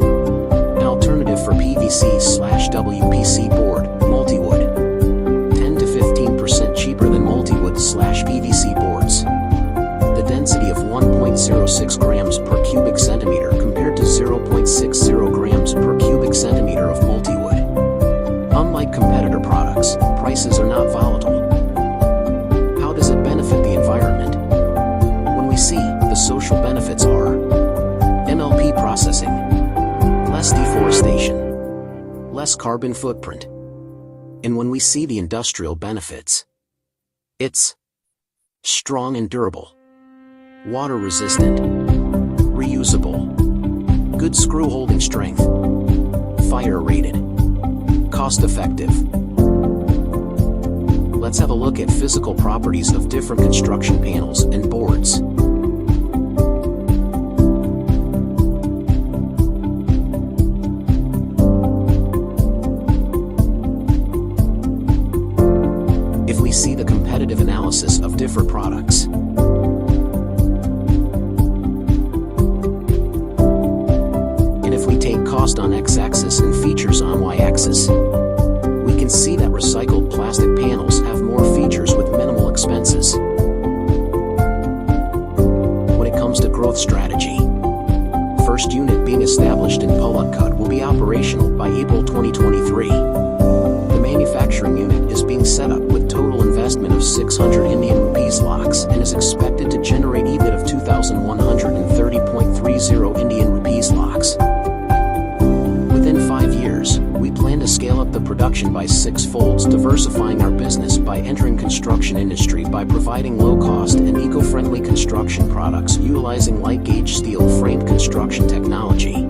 An alternative for PVC/WPC board, multi-wood. 10 to 15% cheaper than multi-wood/PVC boards. The density of 1.06 grams per cubic centimeter compared to 0.60 grams per cubic centimeter of multi-wood. Unlike competitor products, prices are not volatile. How does it benefit the environment? When we see, the social benefits are MLP processing, less deforestation, less carbon footprint. And when we see the industrial benefits, it's strong and durable, water resistant, reusable, good screw holding strength, fire rated, cost effective. Let's have a look at physical properties of different construction panels and boards. If we see the competitive analysis of different products, and if we take cost on x-axis and features on y-axis, we can see that recycled plastic panels have more features with minimal expenses. When it comes to growth strategy, first unit being established in Palakkad will be operational by April 2023. The manufacturing unit is being set up with total investment investment of 600 Indian rupees lakhs and is expected to generate EBIT of 2,130.30 Indian rupees lakhs. Within 5 years, we plan to scale up the production by 6-folds, diversifying our business by entering construction industry by providing low-cost and eco-friendly construction products utilizing light-gauge steel framed construction technology.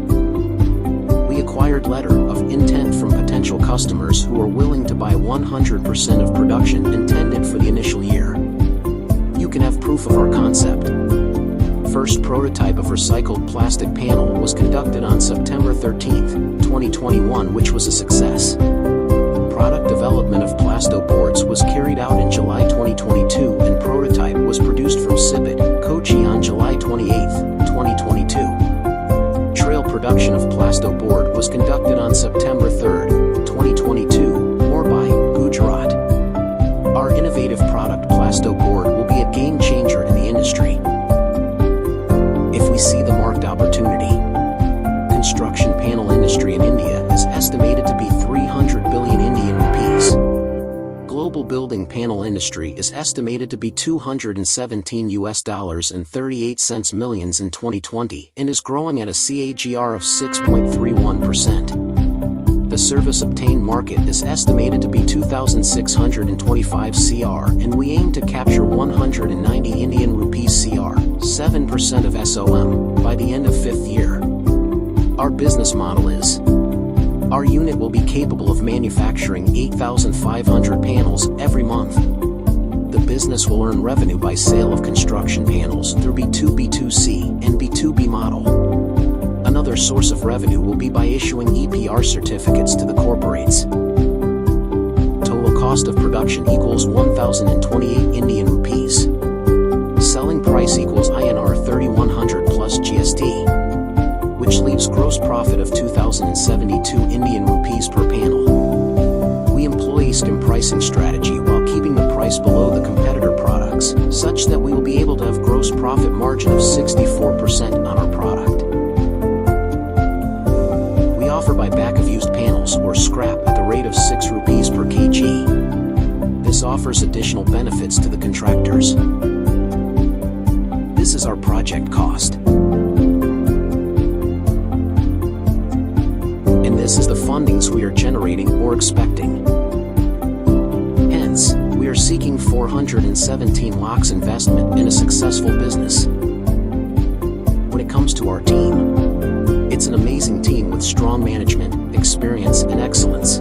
We acquired letter of intent from potential customers who are willing to buy 100% of production intended for the initial year. You can have proof of our concept. First prototype of recycled plastic panel was conducted on September 13th, 2021, which was a success. Product development of plasto boards was carried out in July 2022 and prototype was produced from Sibit, Kochi on July 28th, 2022. Trail production of plasto board was conducted on September 3rd, 2022, Mumbai, Gujarat. Our innovative product plasto board will be a game changer in the industry. If we see the marked opportunity, construction panel industry in India is estimated to be 300 billion Indian rupees. Global building panel industry is estimated to be $217 million in 2020 and is growing at a CAGR of 6.31%. The service obtained market is estimated to be 2,625 CR and we aim to capture 190 Indian rupees CR, 7% of SOM, by the end of 5th year. Our business model is: our unit will be capable of manufacturing 8,500 panels every month. The business will earn revenue by sale of construction panels through B2B2C and B2B model. Another source of revenue will be by issuing EPR certificates to the corporates. Total cost of production equals 1,028 Indian rupees. Selling price equals INR 3,100 plus GST, which leaves gross profit of 2,072 Indian rupees per panel. We employ scheme pricing strategy while keeping the price below the competitor products, such that we will be able to have gross profit margin of 64% on our product. We offer buyback of used panels or scrap at the rate of 6 rupees per kg. This offers additional benefits to the contractors. This is our project cost. And this is the fundings we are generating or expecting. Hence, we are seeking 417 lakhs investment in a successful business. When it comes to our team, it's an amazing team with strong management, experience, and excellence.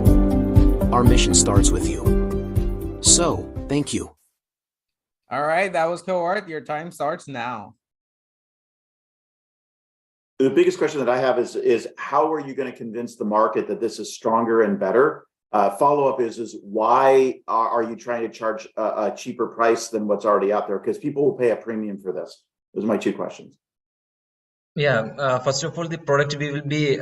Our mission starts with you. So, thank you. All right, that was cohort. Your time starts now. The biggest question that I have is how are you going to convince the market that this is stronger and better? Follow-up is why are you trying to charge a cheaper price than what's already out there? Because people will pay a premium for this. Those are my 2 questions. Yeah, first of all, the product we will be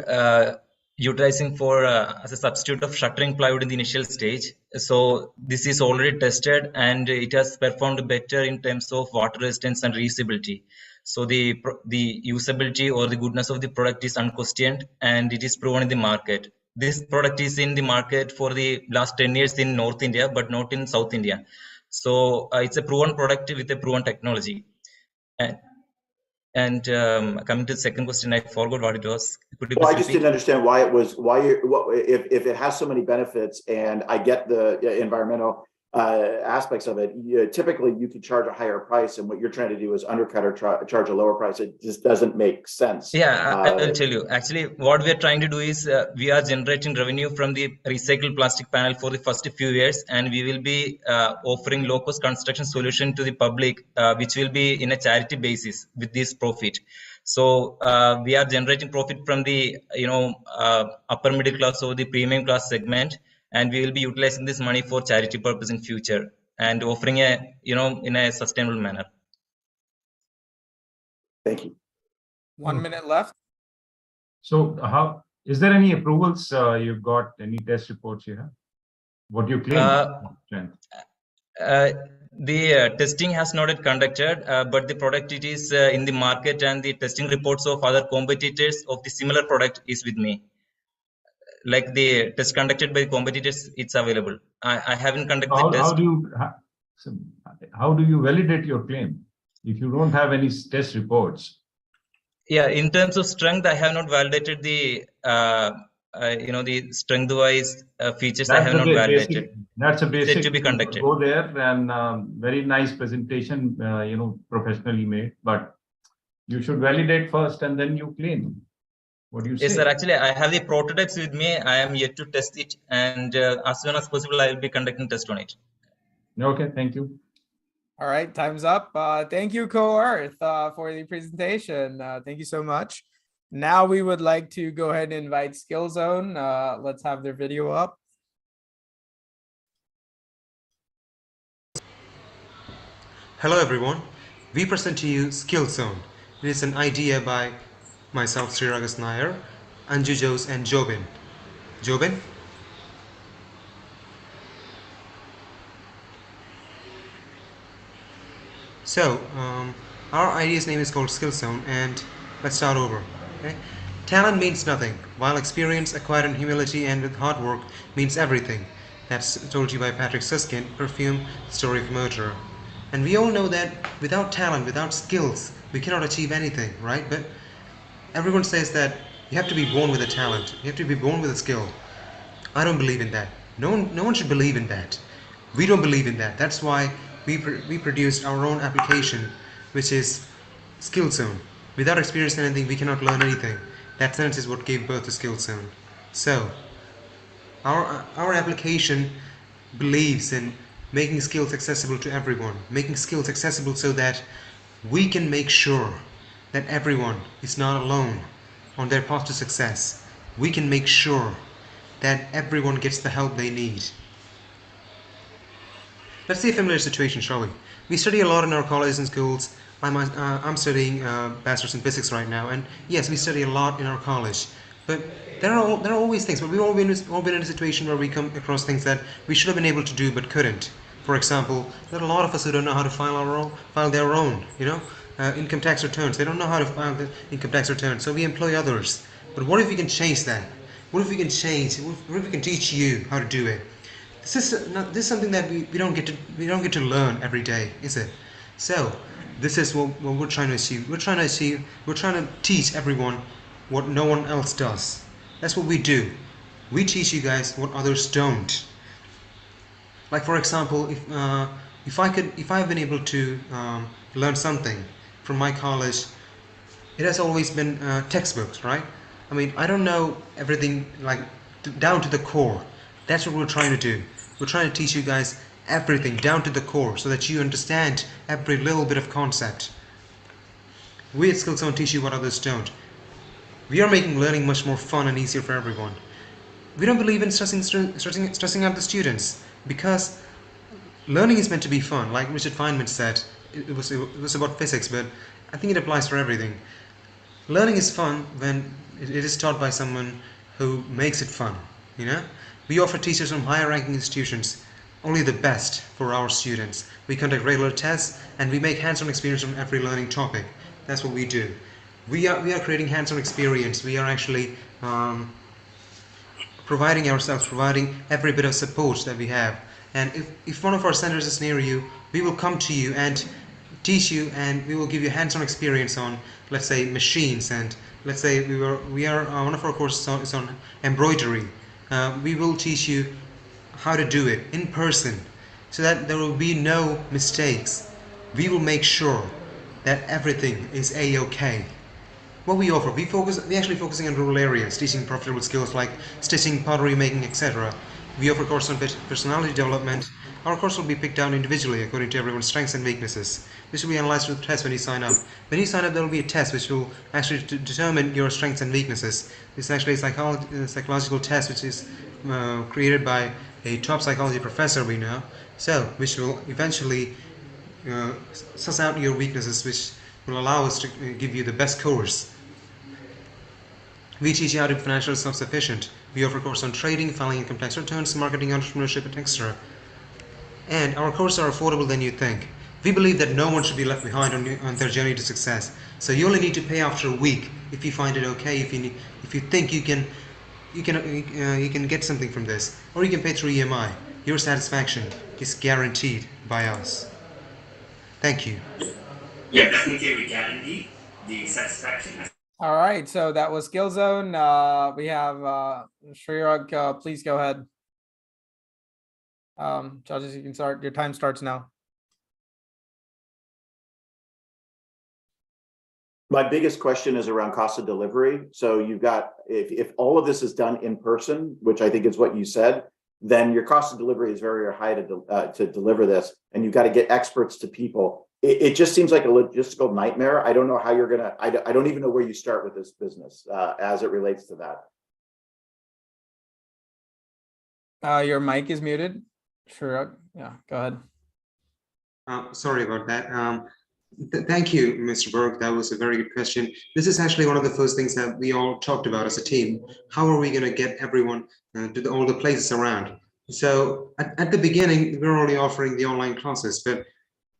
utilizing for as a substitute of shuttering plywood in the initial stage. So this is already tested and it has performed better in terms of water resistance and reusability. So the usability or the goodness of the product is unquestioned and it is proven in the market. This product is in the market for the last 10 years in North India, but not in South India. So it's a proven product with a proven technology. And coming to the second question, I forgot what it was. Could you Well, I please just repeat? didn't understand why it was, if it has so many benefits, and I get the environmental aspects of it, typically you could charge a higher price, and what you're trying to do is undercut or charge a lower price. It just doesn't make sense. Yeah, I will tell you. Actually, what we are trying to do is we are generating revenue from the recycled plastic panel for the first few years, and we will be offering low-cost construction solution to the public, which will be in a charity basis with this profit. So we are generating profit from the upper middle class or the premium class segment, and we will be utilizing this money for charity purpose in future and offering a in a sustainable manner. Thank you. 1 minute left. So how is there any approvals you've got, any test reports you have? What you claim? The testing has not yet conducted, but the product it is in the market, and the testing reports of other competitors of the similar product is with me. Like the test conducted by competitors, it's available. I haven't conducted the test. So how do you validate your claim if you don't have any test reports? Yeah, in terms of strength, I have not validated the the strength-wise features. I That's have the not validated. basic. That's a It's yet basic. to be conducted. Go there and very nice presentation, professionally made. But you should validate first and then you claim. What do you Yes, say? sir. Actually, I have the prototypes with me. I am yet to test it, and as soon as possible, I will be conducting test on it. Okay, thank you. All right, time's up. Thank you, Co-Earth, for the presentation. Thank you so much. Now we would like to go ahead and invite Skill Zone. Let's have their video up. Hello everyone, we present to you Skill Zone. It is an idea by myself, Sri Ragas Nair, Anju Jose and Jobin. Jobin? So, our idea's name is called Skill Zone, and let's start over. Okay? Talent means nothing, while experience acquired in humility and with hard work means everything. That's told you by Patrick Susskind, Perfume, Story of a Murderer. And we all know that without talent, without skills, we cannot achieve anything, right? But everyone says that you have to be born with a talent, you have to be born with a skill. I don't believe in that. No one should believe in that. We don't believe in that. That's why we produced our own application, which is Skill Zone. Without experiencing anything, we cannot learn anything. That sentence is what gave birth to Skill Zone. So, our application believes in making skills accessible to everyone, making skills accessible so that we can make sure that everyone is not alone on their path to success. We can make sure that everyone gets the help they need. Let's see a familiar situation, shall we? We study a lot in our colleges and schools. I'm studying bachelor's in physics right now, and yes, we study a lot in our college. But there are always things, but we've all been in a situation where we come across things that we should have been able to do but couldn't. For example, there are a lot of us who don't know how to file their own, income tax returns. They don't know how to file the income tax returns, so we employ others. But what if we can change that? What if we can teach you how to do it? This is something that we don't get to learn every day, is it? So this is what we're trying to achieve. We're trying to teach everyone what no one else does. That's what we do. We teach you guys what others don't. Like, for example, if I've been able to learn something from my college, it has always been textbooks, right? I mean, I don't know everything like down to the core. That's what we're trying to do. We're trying to teach you guys everything down to the core so that you understand every little bit of concept. We at Skill Zone teach you what others don't. We are making learning much more fun and easier for everyone. We don't believe in stressing out the students, because learning is meant to be fun. Like Richard Feynman said, it was about physics, but I think it applies for everything. Learning is fun when it is taught by someone who makes it fun, We offer teachers from higher ranking institutions only the best for our students. We conduct regular tests and we make hands-on experience from every learning topic. That's what we do. We are creating hands-on experience. We are actually providing every bit of support that we have. And if one of our centers is near you, we will come to you and teach you, and we will give you hands-on experience on, let's say, machines. And let's say one of our courses is on embroidery. We will teach you how to do it in person so that there will be no mistakes. We will make sure that everything is a-okay. What we offer, we actually focusing on rural areas, teaching profitable skills like stitching, pottery making, etc. We offer course on personality development. Our course will be picked out individually according to everyone's strengths and weaknesses. This will be analyzed with a test when you sign up. When you sign up, there will be a test which will actually determine your strengths and weaknesses. This is actually a psychological test which is created by a top psychology professor we know, which will eventually suss out your weaknesses, which will allow us to give you the best course. We teach you how to be financially self-sufficient. We offer courses on trading, filing income tax returns, marketing, entrepreneurship, etc. And our courses are affordable than you think. We believe that no one should be left behind on their journey to success. So you only need to pay after a week if you find it okay, if you think you can you can get something from this, or you can pay through EMI. Your satisfaction is guaranteed by us. Thank you. Yeah, definitely we guarantee the satisfaction. All right, so that was Skill Zone. We have Srirag, please go ahead. Judges, you can start. Your time starts now. My biggest question is around cost of delivery. So you've got, if all of this is done in person, which I think is what you said, then your cost of delivery is very high to deliver this, and you've got to get experts to people. It just seems like a logistical nightmare. I don't know how you're gonna. I don't even know where you start with this business as it relates to that. Your mic is muted. Sure. Yeah, go ahead. Sorry about that. Thank you, Mr. Berg. That was a very good question. This is actually one of the first things that we all talked about as a team. How are we going to get everyone to all the places around? So at the beginning, we're only offering the online classes, but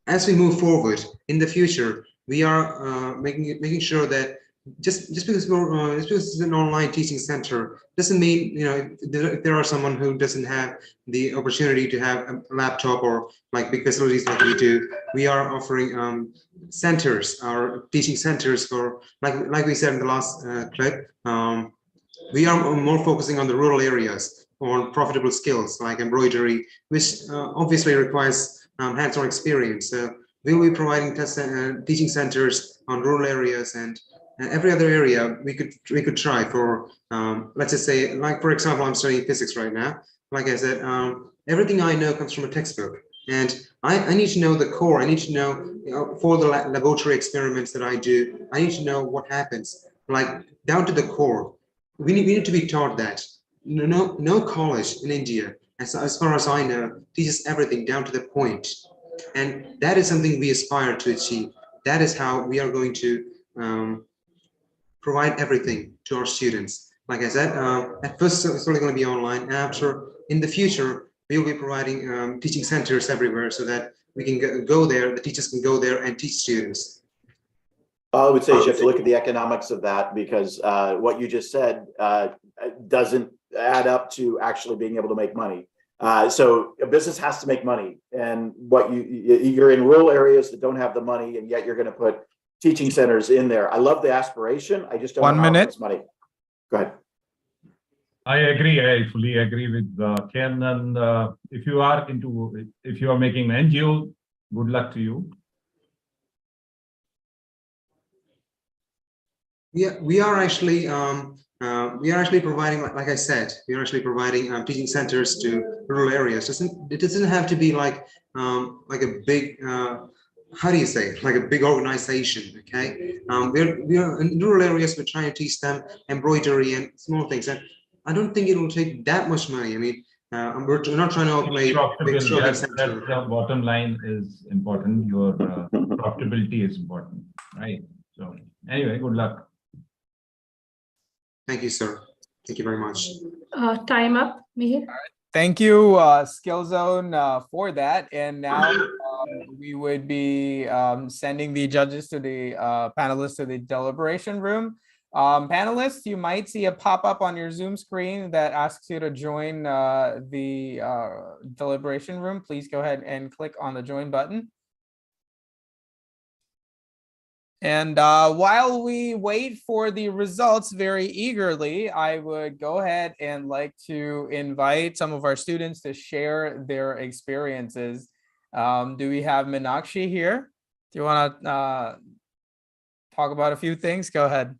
as we move forward in the future, we are making sure that just because it's an online teaching center doesn't mean, if there are someone who doesn't have the opportunity to have a laptop or like big facilities like we do, we are offering centers, our teaching centers for, like we said in the last clip, we are more focusing on the rural areas, on profitable skills like embroidery, which obviously requires hands-on experience. So we'll be providing teaching centers on rural areas, and every other area we could try for. Let's just say, like for example, I'm studying physics right now. Like I said, everything I know comes from a textbook, and I need to know the core. I need to know, for the laboratory experiments that I do, I need to know what happens, like down to the core. We need to be taught that. No college in India, as far as I know, teaches everything down to the point. And that is something we aspire to achieve. That is how we are going to provide everything to our students. Like I said, at first it's only going to be online. After, in the future, we will be providing teaching centers everywhere so that we can go there, the teachers can go there and teach students. I would say you have to look at the economics of that, because what you just said doesn't add up to actually being able to make money. So a business has to make money, and what you're in rural areas that don't have the money, and yet you're going to put teaching centers in there. I love the aspiration. I just don't know how it makes money. Go ahead. I agree. I fully agree with Ken. And if you are making an NGO, good luck to you. Yeah, we are actually providing, like I said, we are actually providing teaching centers to rural areas. It doesn't have to be like a big, how do you say it? Like a big organization. Okay, we are in rural areas. We're trying to teach them embroidery and small things, and I don't think it will take that much money. I mean, we're not trying to operate big shopping center. The bottom line is important. Your profitability is important, right? So anyway, good luck. Thank you, sir. Thank you very much. Time up, Mihir. Thank you, Skill Zone, for that. And now we would be sending the judges to the panelists to the deliberation room. Panelists, you might see a pop-up on your Zoom screen that asks you to join the deliberation room. Please go ahead and click on the join button. And while we wait for the results very eagerly, I would go ahead and like to invite some of our students to share their experiences. Do we have Meenakshi here? Do you want to talk about a few things? Go ahead.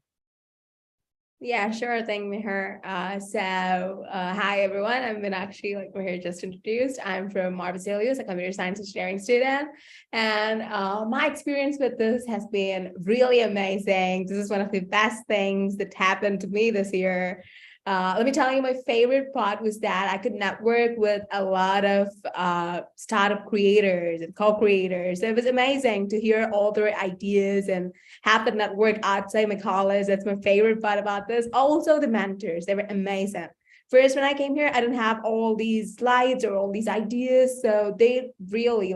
Yeah, sure thing, Mihir. Hi everyone, I'm Meenakshi, like Mihir just introduced. I'm from Marvesilius, a computer science engineering student. And my experience with this has been really amazing. This is one of the best things that happened to me this year. Let me tell you, my favorite part was that I could network with a lot of startup creators and co-creators. It was amazing to hear all their ideas and have the network outside my college. That's my favorite part about this. Also, the mentors, they were amazing. First, when I came here, I didn't have all these slides or all these ideas. So they really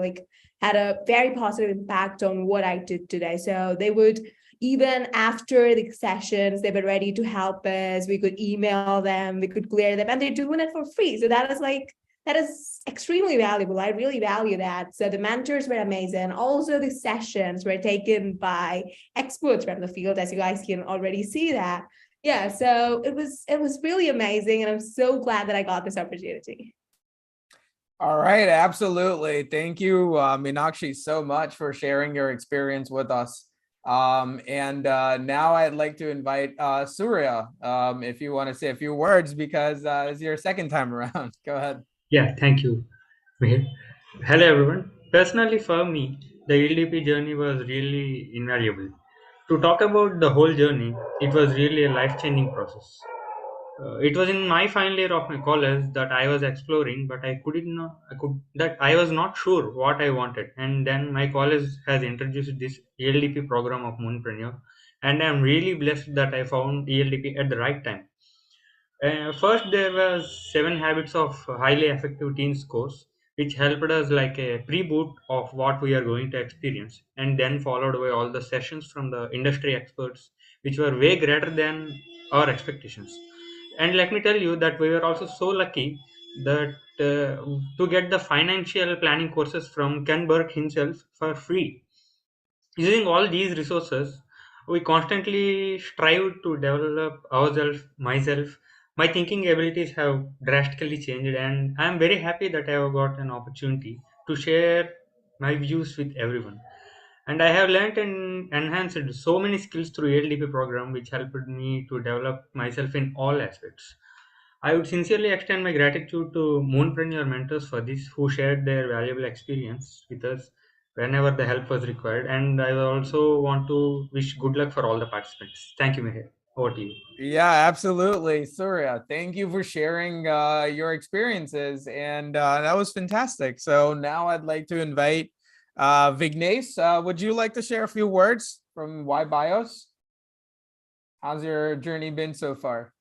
had a very positive impact on what I did today. So they would even after the sessions, they were ready to help us. We could email them, we could clear them, and they're doing it for free. So that is extremely valuable. I really value that. So the mentors were amazing. Also, the sessions were taken by experts from the field, as you guys can already see that. Yeah, so it was really amazing, and I'm so glad that I got this opportunity. All right, absolutely. Thank you, Meenakshi, so much for sharing your experience with us. Now I'd like to invite Surya, if you want to say a few words, because it's your second time around. Go ahead. Yeah, thank you, Mihir. Hello, everyone. Personally, for me, the ELDP journey was really invaluable. To talk about the whole journey, it was really a life-changing process. It was in my final year of my college that I was exploring, but I was not sure what I wanted. And then my college has introduced this ELDP program of Moonpreneur, and I'm really blessed that I found ELDP at the right time. First, there was 7 habits of highly effective teens course, which helped us like a pre-boot of what we are going to experience, and then followed by all the sessions from the industry experts, which were way greater than our expectations. And let me tell you that we were also so lucky that to get the financial planning courses from Ken Burke himself for free. Using all these resources, we constantly strive to develop ourselves, myself. My thinking abilities have drastically changed, and I'm very happy that I have got an opportunity to share my views with everyone. And I have learned and enhanced so many skills through LDP program, which helped me to develop myself in all aspects. I would sincerely extend my gratitude to Moonpreneur mentors for this, who shared their valuable experience with us whenever the help was required. And I also want to wish good luck for all the participants. Thank you, Mihir. Over to you. Yeah, absolutely. Surya, thank you for sharing your experiences. And that was fantastic. So now I'd like to invite Vignesh. Would you like to share a few words from Y Bios? How's your journey been so far?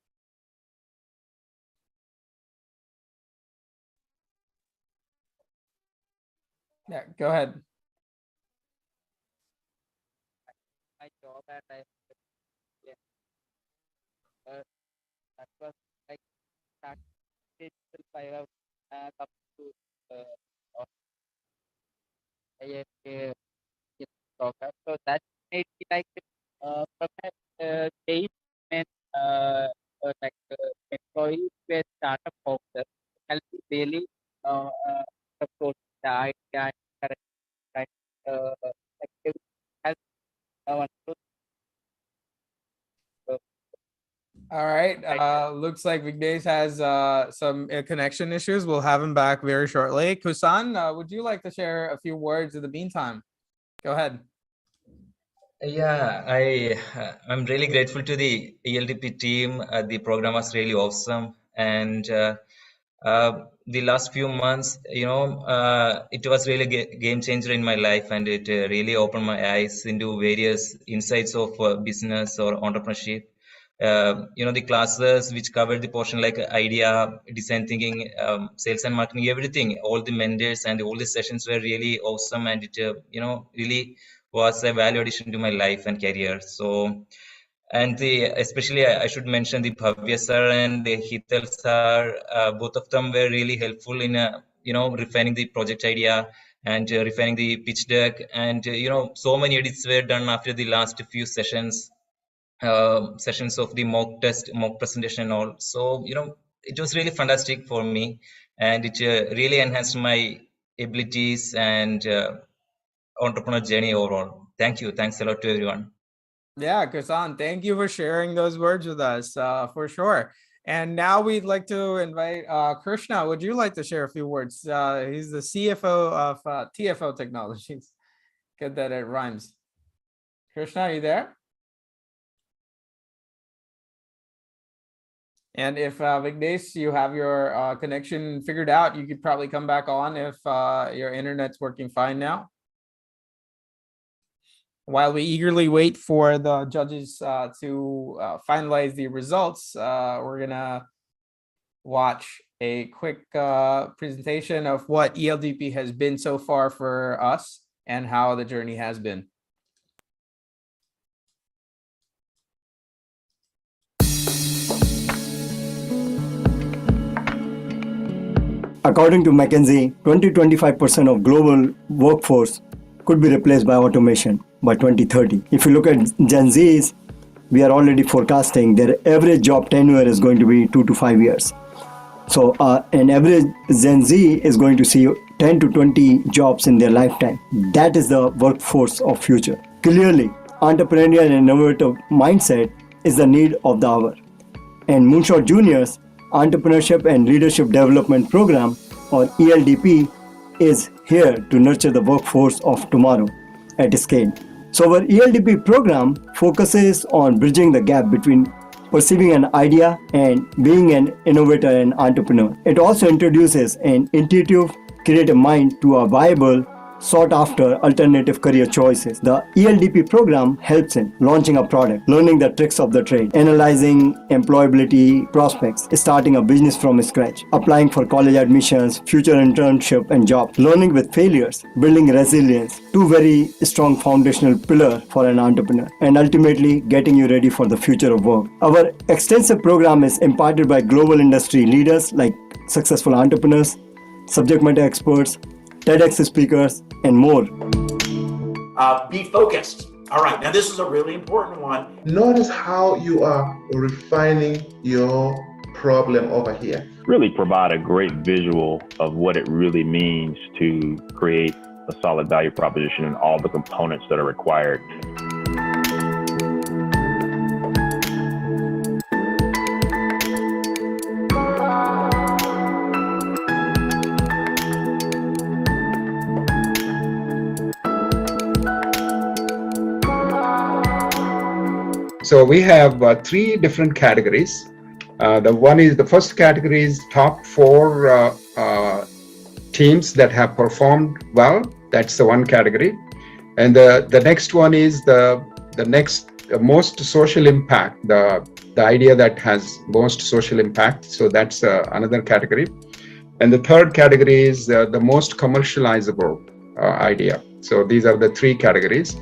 Yeah, go ahead. My job and yeah, that was like started itself. I have come to IIMK program, so that made me like from a day when like employees were startup founders, help me really support the idea and correct right like everything has one. All right. Looks like Vignesh has some connection issues. We'll have him back very shortly. Kusan, would you like to share a few words in the meantime? Go ahead. Yeah, I'm really grateful to the ELDP team. The program was really awesome, and the last few months, it was really game changer in my life, and it really opened my eyes into various insights of business or entrepreneurship. The classes which covered the portion like idea, design thinking, sales and marketing, everything, all the mentors and all the sessions were really awesome, and it really was a value addition to my life and career. So, and especially I should mention the Bhavya sir and the Hital sir. Both of them were really helpful in refining the project idea and refining the pitch deck, and so many edits were done after the last few sessions of the mock presentation and all. So it was really fantastic for me, and it really enhanced my abilities and entrepreneur journey overall. Thanks a lot to everyone. Yeah, Kusan, thank you for sharing those words with us, for sure. And now we'd like to invite Krishna. Would you like to share a few words? He's the CFO of TFO Technologies. Good that it rhymes. Krishna, are you there? And if Vignesh, you have your connection figured out, you could probably come back on if your internet's working fine now. While we eagerly wait for the judges to finalize the results, we're gonna watch a quick presentation of what ELDP has been so far for us and how the journey has been. According to McKinsey, 20-25% of global workforce could be replaced by automation by 2030. If you look at Gen Zs, we are already forecasting their average job tenure is going to be 2 to 5 years. So an average Gen Z is going to see 10 to 20 jobs in their lifetime. That is the workforce of future. Clearly, entrepreneurial and innovative mindset is the need of the hour. And Moonshot Junior's Entrepreneurship and Leadership Development Program, or ELDP, is here to nurture the workforce of tomorrow at scale. So our ELDP program focuses on bridging the gap between perceiving an idea and being an innovator and entrepreneur. It also introduces an intuitive, creative mind to a viable, sought-after alternative career choices. The ELDP program helps in launching a product, learning the tricks of the trade, analyzing employability prospects, starting a business from scratch, applying for college admissions, future internship and jobs, learning with failures, building resilience, two very strong foundational pillars for an entrepreneur, and ultimately getting you ready for the future of work. Our extensive program is imparted by global industry leaders like successful entrepreneurs, subject matter experts, TEDx speakers, and more. Be focused. All right, now this is a really important one. Notice how you are refining your problem over here. Really provide a great visual of what it really means to create a solid value proposition and all the components that are required. So we have three different categories. The first category is top four teams that have performed well. That's the one category. And the next one is the next most social impact, the idea that has most social impact. So that's another category. And the third category is the most commercializable idea. So these are the three categories.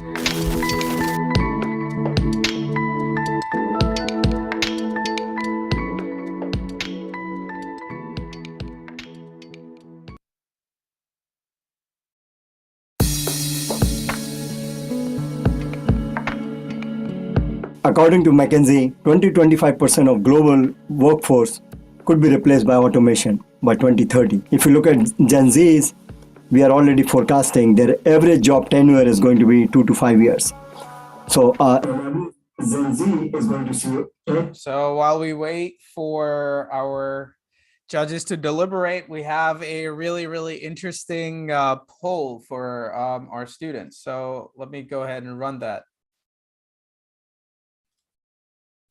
According to McKinsey, 20-25% of global workforce could be replaced by automation by 2030. If you look at Gen Zs, we are already forecasting their average job tenure is going to be 2 to 5 years. So Gen Z is going to see. So while we wait for our judges to deliberate, we have a really interesting poll for our students. So let me go ahead and run that.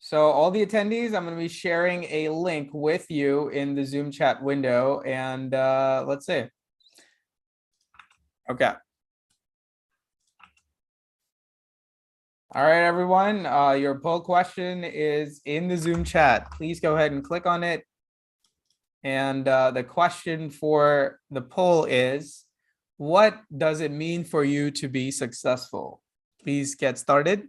So all the attendees, I'm going to be sharing a link with you in the Zoom chat window, and let's see. Okay. All right, everyone, your poll question is in the Zoom chat. Please go ahead and click on it. And the question for the poll is, what does it mean for you to be successful? Please get started.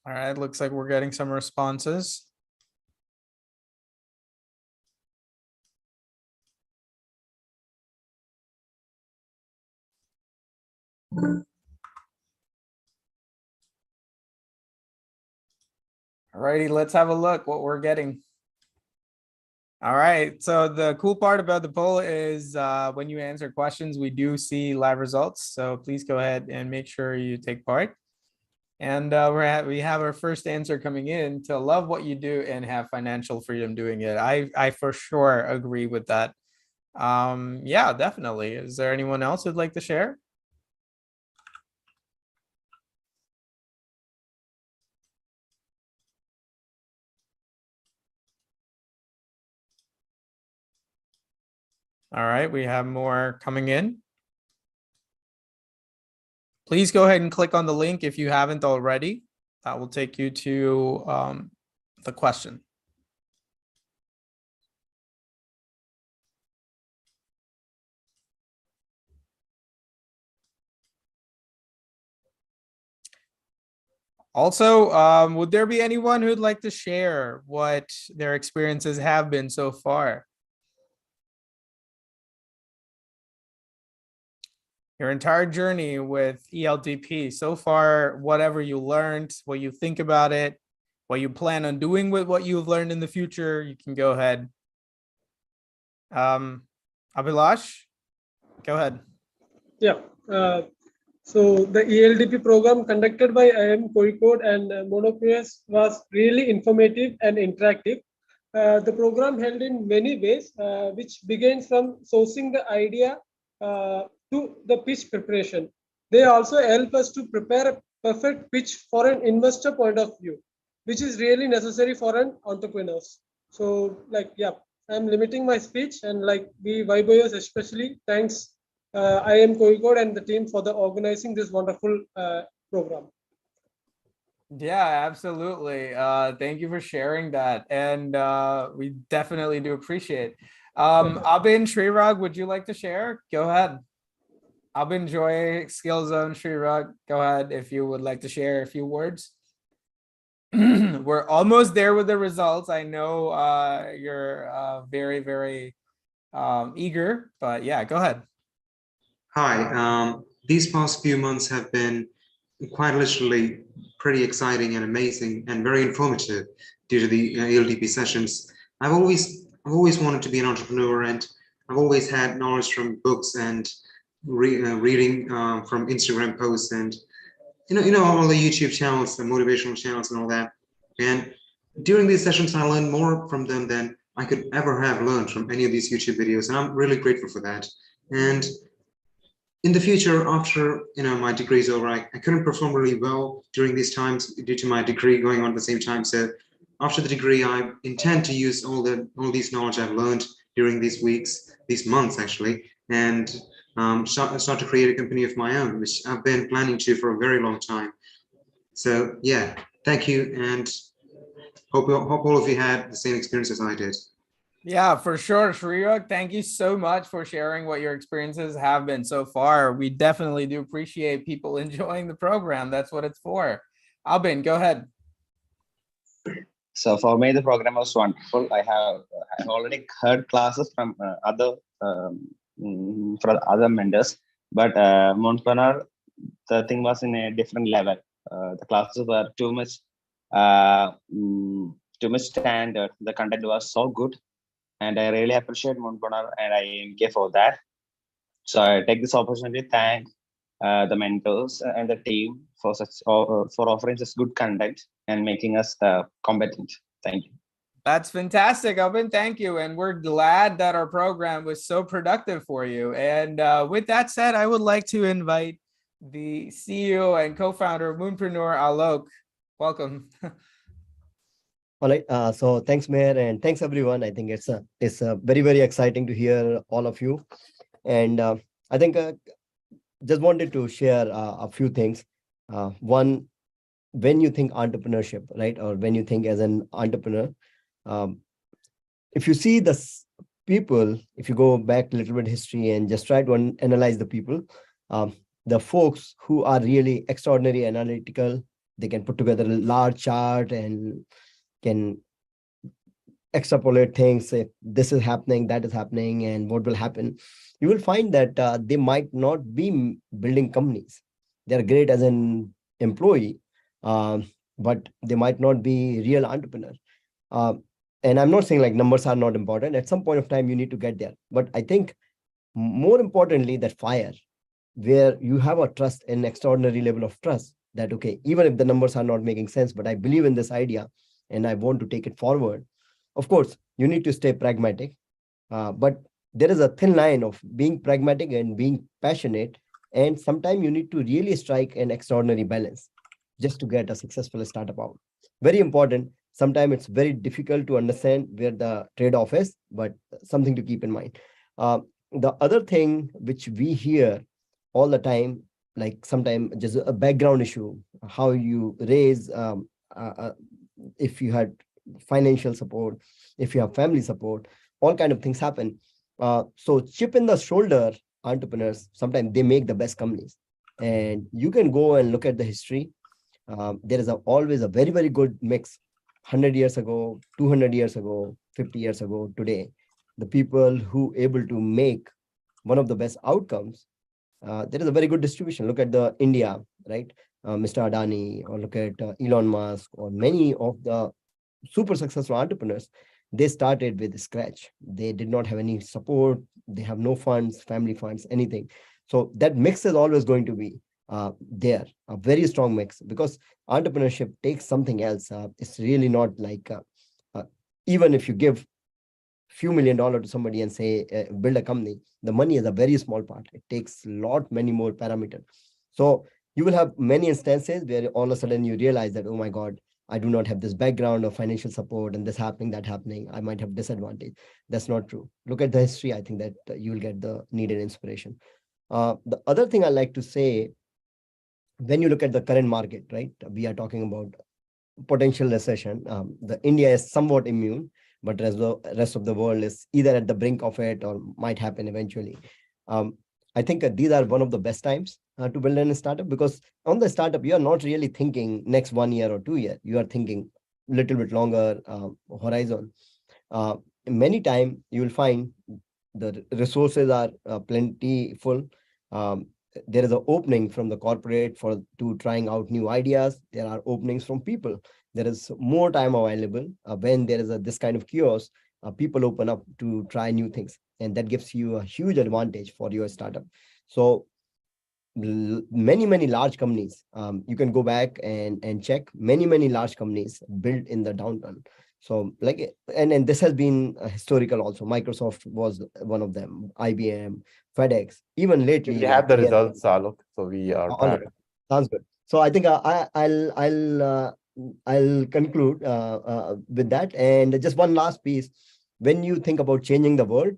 All right, looks like we're getting some responses. All righty, let's have a look what we're getting. All right, so the cool part about the poll is when you answer questions, we do see live results. So please go ahead and make sure you take part. And we have our first answer coming in: to love what you do and have financial freedom doing it. I for sure agree with that. Yeah, definitely. Is there anyone else who'd like to share? All right, we have more coming in. Please go ahead and click on the link if you haven't already. That will take you to the question. Also, would there be anyone who'd like to share what their experiences have been so far? Your entire journey with ELDP so far, whatever you learned, what you think about it, what you plan on doing with what you've learned in the future, you can go ahead. Abhilash, go ahead. Yeah. So the ELDP program conducted by IIM-K and Moonpreneur was really informative and interactive. The program held in many ways, which began from sourcing the idea to the pitch preparation. They also help us to prepare a perfect pitch for an investor point of view, which is really necessary for an entrepreneur. So I'm limiting my speech, and we Viboyers especially thanks IIM-K and the team for the organizing this wonderful program. Yeah, absolutely. Thank you for sharing that. And we definitely do appreciate it. Abin, Srirag, would you like to share? Go ahead. Abin, Joy, Skill Zone, Srirag, go ahead if you would like to share a few words. We're almost there with the results. I know you're very, very eager, but yeah, go ahead. Hi, these past few months have been quite literally pretty exciting and amazing and very informative due to the ELDP sessions. I've always wanted to be an entrepreneur, and I've always had knowledge from books and reading from Instagram posts and you know all the YouTube channels, the motivational channels and all that. And during these sessions, I learned more from them than I could ever have learned from any of these YouTube videos, and I'm really grateful for that. And in the future, after my degree is over, I couldn't perform really well during these times due to my degree going on at the same time. So after the degree, I intend to use all these knowledge I've learned during these weeks, these months actually, and start to create a company of my own, which I've been planning to for a very long time. So yeah, thank you, and hope all of you had the same experience as I did. Yeah, for sure. Srirag, thank you so much for sharing what your experiences have been so far. We definitely do appreciate people enjoying the program. That's what it's for. Albin, go ahead. So for me, the program was wonderful. I've already heard classes from other mentors, but Moonpreneur, the thing was in a different level. The classes were too much standard. The content was so good, and I really appreciate Moonpreneur and IIMK for that. So I take this opportunity to thank the mentors and the team for offering such good content and making us competent. Thank you. That's fantastic, Albin. Thank you. And we're glad that our program was so productive for you. And with that said, I would like to invite the CEO and co-founder of Moonpreneur, Alok. Welcome. All right. So thanks, Mayor, and thanks, everyone. I think it's very, very exciting to hear all of you. And I think just wanted to share a few things. One, when you think entrepreneurship, right, or when you think as an entrepreneur, if you see the people, if you go back a little bit history and just try to analyze the people, the folks who are really extraordinary analytical, they can put together a large chart and can extrapolate things, if this is happening, that is happening, and what will happen. You will find that they might not be building companies. They're great as an employee, but they might not be real entrepreneur. And I'm not saying like numbers are not important. At some point of time, you need to get there. But I think more importantly, that fire, where you have a trust, an extraordinary level of trust that, okay, even if the numbers are not making sense, but I believe in this idea and I want to take it forward. Of course, you need to stay pragmatic, but there is a thin line of being pragmatic and being passionate. And sometimes you need to really strike an extraordinary balance just to get a successful startup out. Very important. Sometimes it's very difficult to understand where the trade-off is, but something to keep in mind. the other thing which we hear all the time, like sometimes just a background issue, how you raise, if you had financial support, if you have family support, all kind of things happen. So chip in the shoulder entrepreneurs, sometimes they make the best companies. And you can go and look at the history. There is always a very, very good mix. 100 years ago, 200 years ago, 50 years ago, today, the people who able to make one of the best outcomes, there is a very good distribution. Look at the India, right? Mr. Adani, or look at Elon Musk, or many of the super successful entrepreneurs. They started with scratch. They did not have any support. They have no funds, family funds, anything. So that mix is always going to be there, a very strong mix, because entrepreneurship takes something else. It's really not like, even if you give few $1 million to somebody and say, build a company, the money is a very small part. It takes many more parameters. So you will have many instances where all of a sudden you realize that, oh my God, I do not have this background of financial support, and this happening, that happening, I might have disadvantage. That's not true. Look at the history. I think that you will get the needed inspiration. The other thing I like to say, when you look at the current market, right, we are talking about potential recession. The India is somewhat immune, but the rest of the world is either at the brink of it or might happen eventually. I think these are one of the best times to build a startup, because on the startup, you are not really thinking next 1 year or 2 years. You are thinking a little bit longer horizon. Many times you will find the resources are plentiful. There is an opening from the corporate to trying out new ideas. There are openings from people. There is more time available. When there is this kind of chaos, people open up to try new things, and that gives you a huge advantage for your startup. So many large companies, you can go back and check, many large companies built in the downturn. So like, and this has been historical also. Microsoft was one of them, IBM, FedEx, even lately. We have the results, Alok, so we are right. Sounds good. So I think I'll conclude with that. And just one last piece. When you think about changing the world,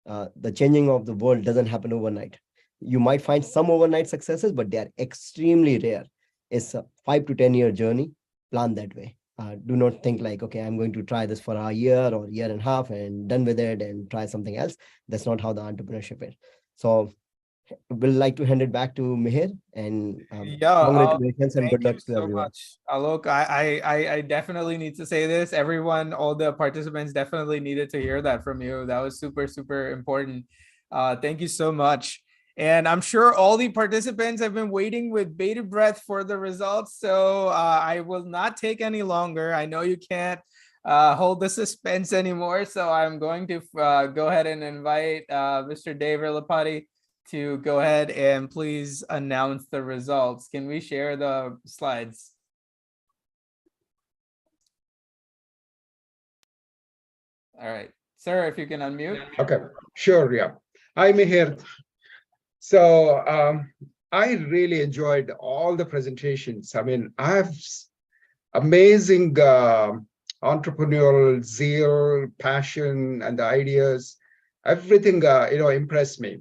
the changing of the world doesn't happen overnight. You might find some overnight successes, but they are extremely rare. It's a 5 to 10 year journey. Plan that way. Do not think like, okay, I'm going to try this for a year or year and a half and done with it and try something else. That's not how the entrepreneurship is. So we'll like to hand it back to Mihir, and congratulations and good luck to everyone. Much. Alok, I definitely need to say this. Everyone, all the participants definitely needed to hear that from you. That was super important. Thank you so much. And I'm sure all the participants have been waiting with bated breath for the results. So I will not take any longer. I know you can't hold the suspense anymore. So I'm going to go ahead and invite Mr. Dave Rilapati to go ahead and please announce the results. Can we share the slides? All right, sir, if you can unmute. Okay, sure, yeah. I'm here. So I really enjoyed all the presentations. I mean, I have amazing entrepreneurial zeal, passion, and the ideas. Everything, impressed me.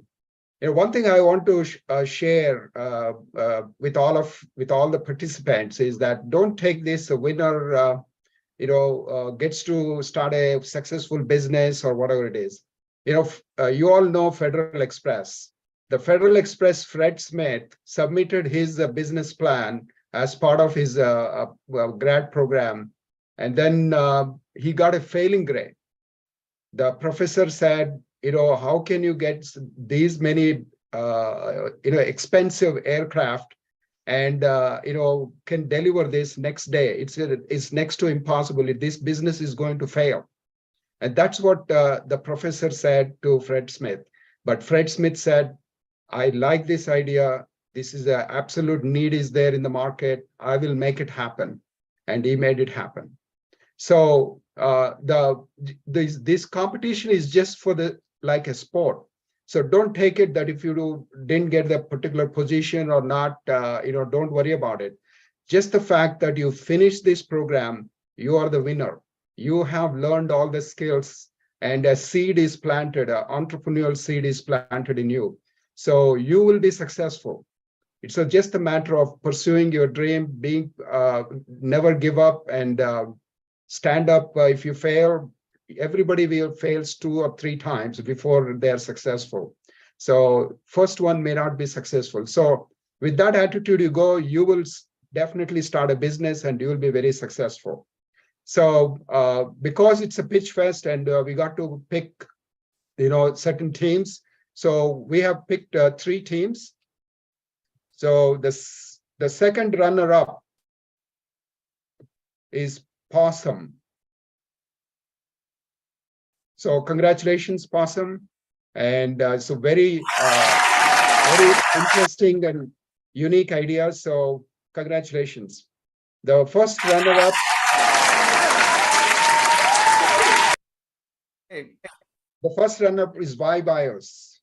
One thing I want to share with all the participants is that don't take this a winner, gets to start a successful business or whatever it is. You all know Federal Express. The Federal Express, Fred Smith, submitted his business plan as part of his grad program, and then he got a failing grade. The professor said, how can you get these many, expensive aircraft and, can deliver this next day? It's next to impossible. This business is going to fail. And that's what the professor said to Fred Smith. But Fred Smith said, I like this idea. This is an absolute need is there in the market. I will make it happen. And he made it happen. So this competition is just for like a sport. So don't take it that if you didn't get the particular position or not, don't worry about it. Just the fact that you finished this program, you are the winner. You have learned all the skills and a seed is planted, an entrepreneurial seed is planted in you. So you will be successful. It's just a matter of pursuing your dream, being never give up and stand up. If you fail, everybody will fails 2 or 3 times before they're successful. So first one may not be successful. So with that attitude you go, you will definitely start a business and you will be very successful. So because it's a pitch fest and we got to pick, certain teams. So we have picked 3 teams. So the second runner-up is Possum. So congratulations, Possum. And so very interesting and unique ideas. So congratulations. The first runner-up. The first runner-up is Y-Bios.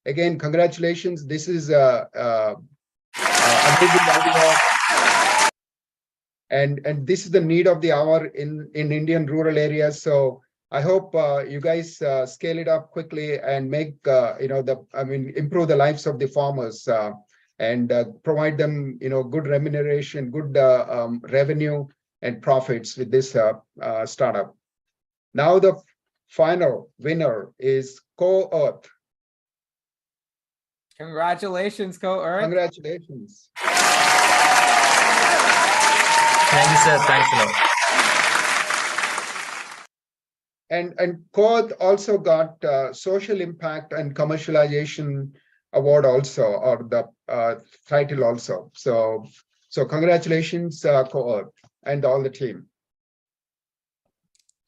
Again, congratulations. This is a amazing idea. And this is the need of the hour in Indian rural areas. So I hope you guys scale it up quickly and make improve the lives of the farmers and provide them good remuneration, good revenue and profits with this startup. Now the final winner is Co-Earth. Congratulations, Co-Earth. Congratulations. Thank you, sir. Thanks a lot. And Co-Earth also got Social Impact and Commercialization Award also, or the title also. So congratulations, Co-Earth and all the team.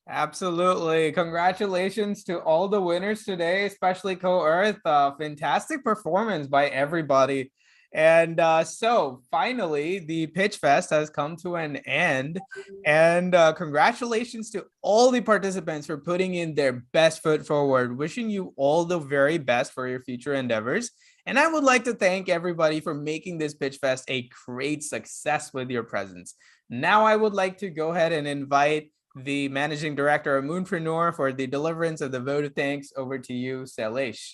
Absolutely. Congratulations to all the winners today, especially Co-Earth. Fantastic performance by everybody. And so finally, the Pitch Fest has come to an end. And congratulations to all the participants for putting in their best foot forward. Wishing you all the very best for your future endeavors. And I would like to thank everybody for making this Pitch Fest a great success with your presence. Now I would like to go ahead and invite the Managing Director of Moonpreneur for the deliverance of the vote of thanks. Over to you, Sailesh.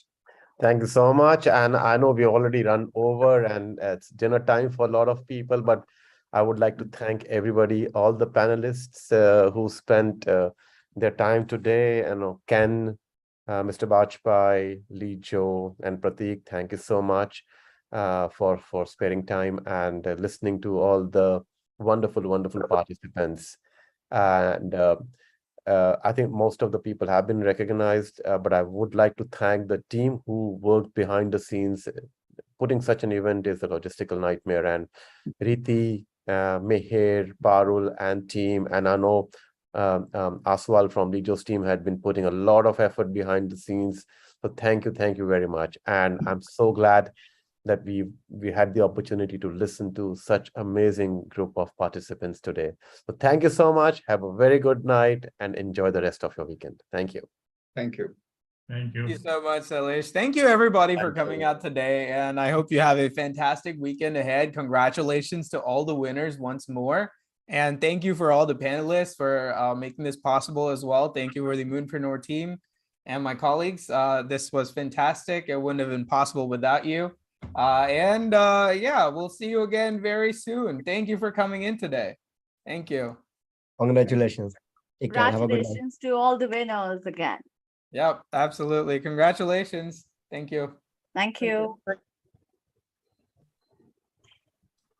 Thank you so much. And I know we already run over and it's dinner time for a lot of people, but I would like to thank everybody, all the panelists who spent their time today. Ken, Mr. Bajpai, Lee Jo, and Prateek, thank you so much for sparing time and listening to all the wonderful, wonderful participants. And I think most of the people have been recognized, but I would like to thank the team who worked behind the scenes. Putting such an event is a logistical nightmare, and Riti, Meher, Parul, and team, and I know Aswal from Lijo's team had been putting a lot of effort behind the scenes. So thank you very much. And I'm so glad that we had the opportunity to listen to such amazing group of participants today. So thank you so much. Have a very good night and enjoy the rest of your weekend. Thank you. Thank you. Thank you. Thank you so much, Sailesh. Thank you, everybody, for coming out today. And I hope you have a fantastic weekend ahead. Congratulations to all the winners once more. And thank you for all the panelists for making this possible as well. Thank you for the Moonpreneur team and my colleagues. This was fantastic. It wouldn't have been possible without you. Yeah, we'll see you again very soon. Thank you for coming in today. Thank you. Congratulations. Take care. Have a good night. Congratulations to all the winners again. Yep, absolutely. Congratulations. Thank you. Thank you.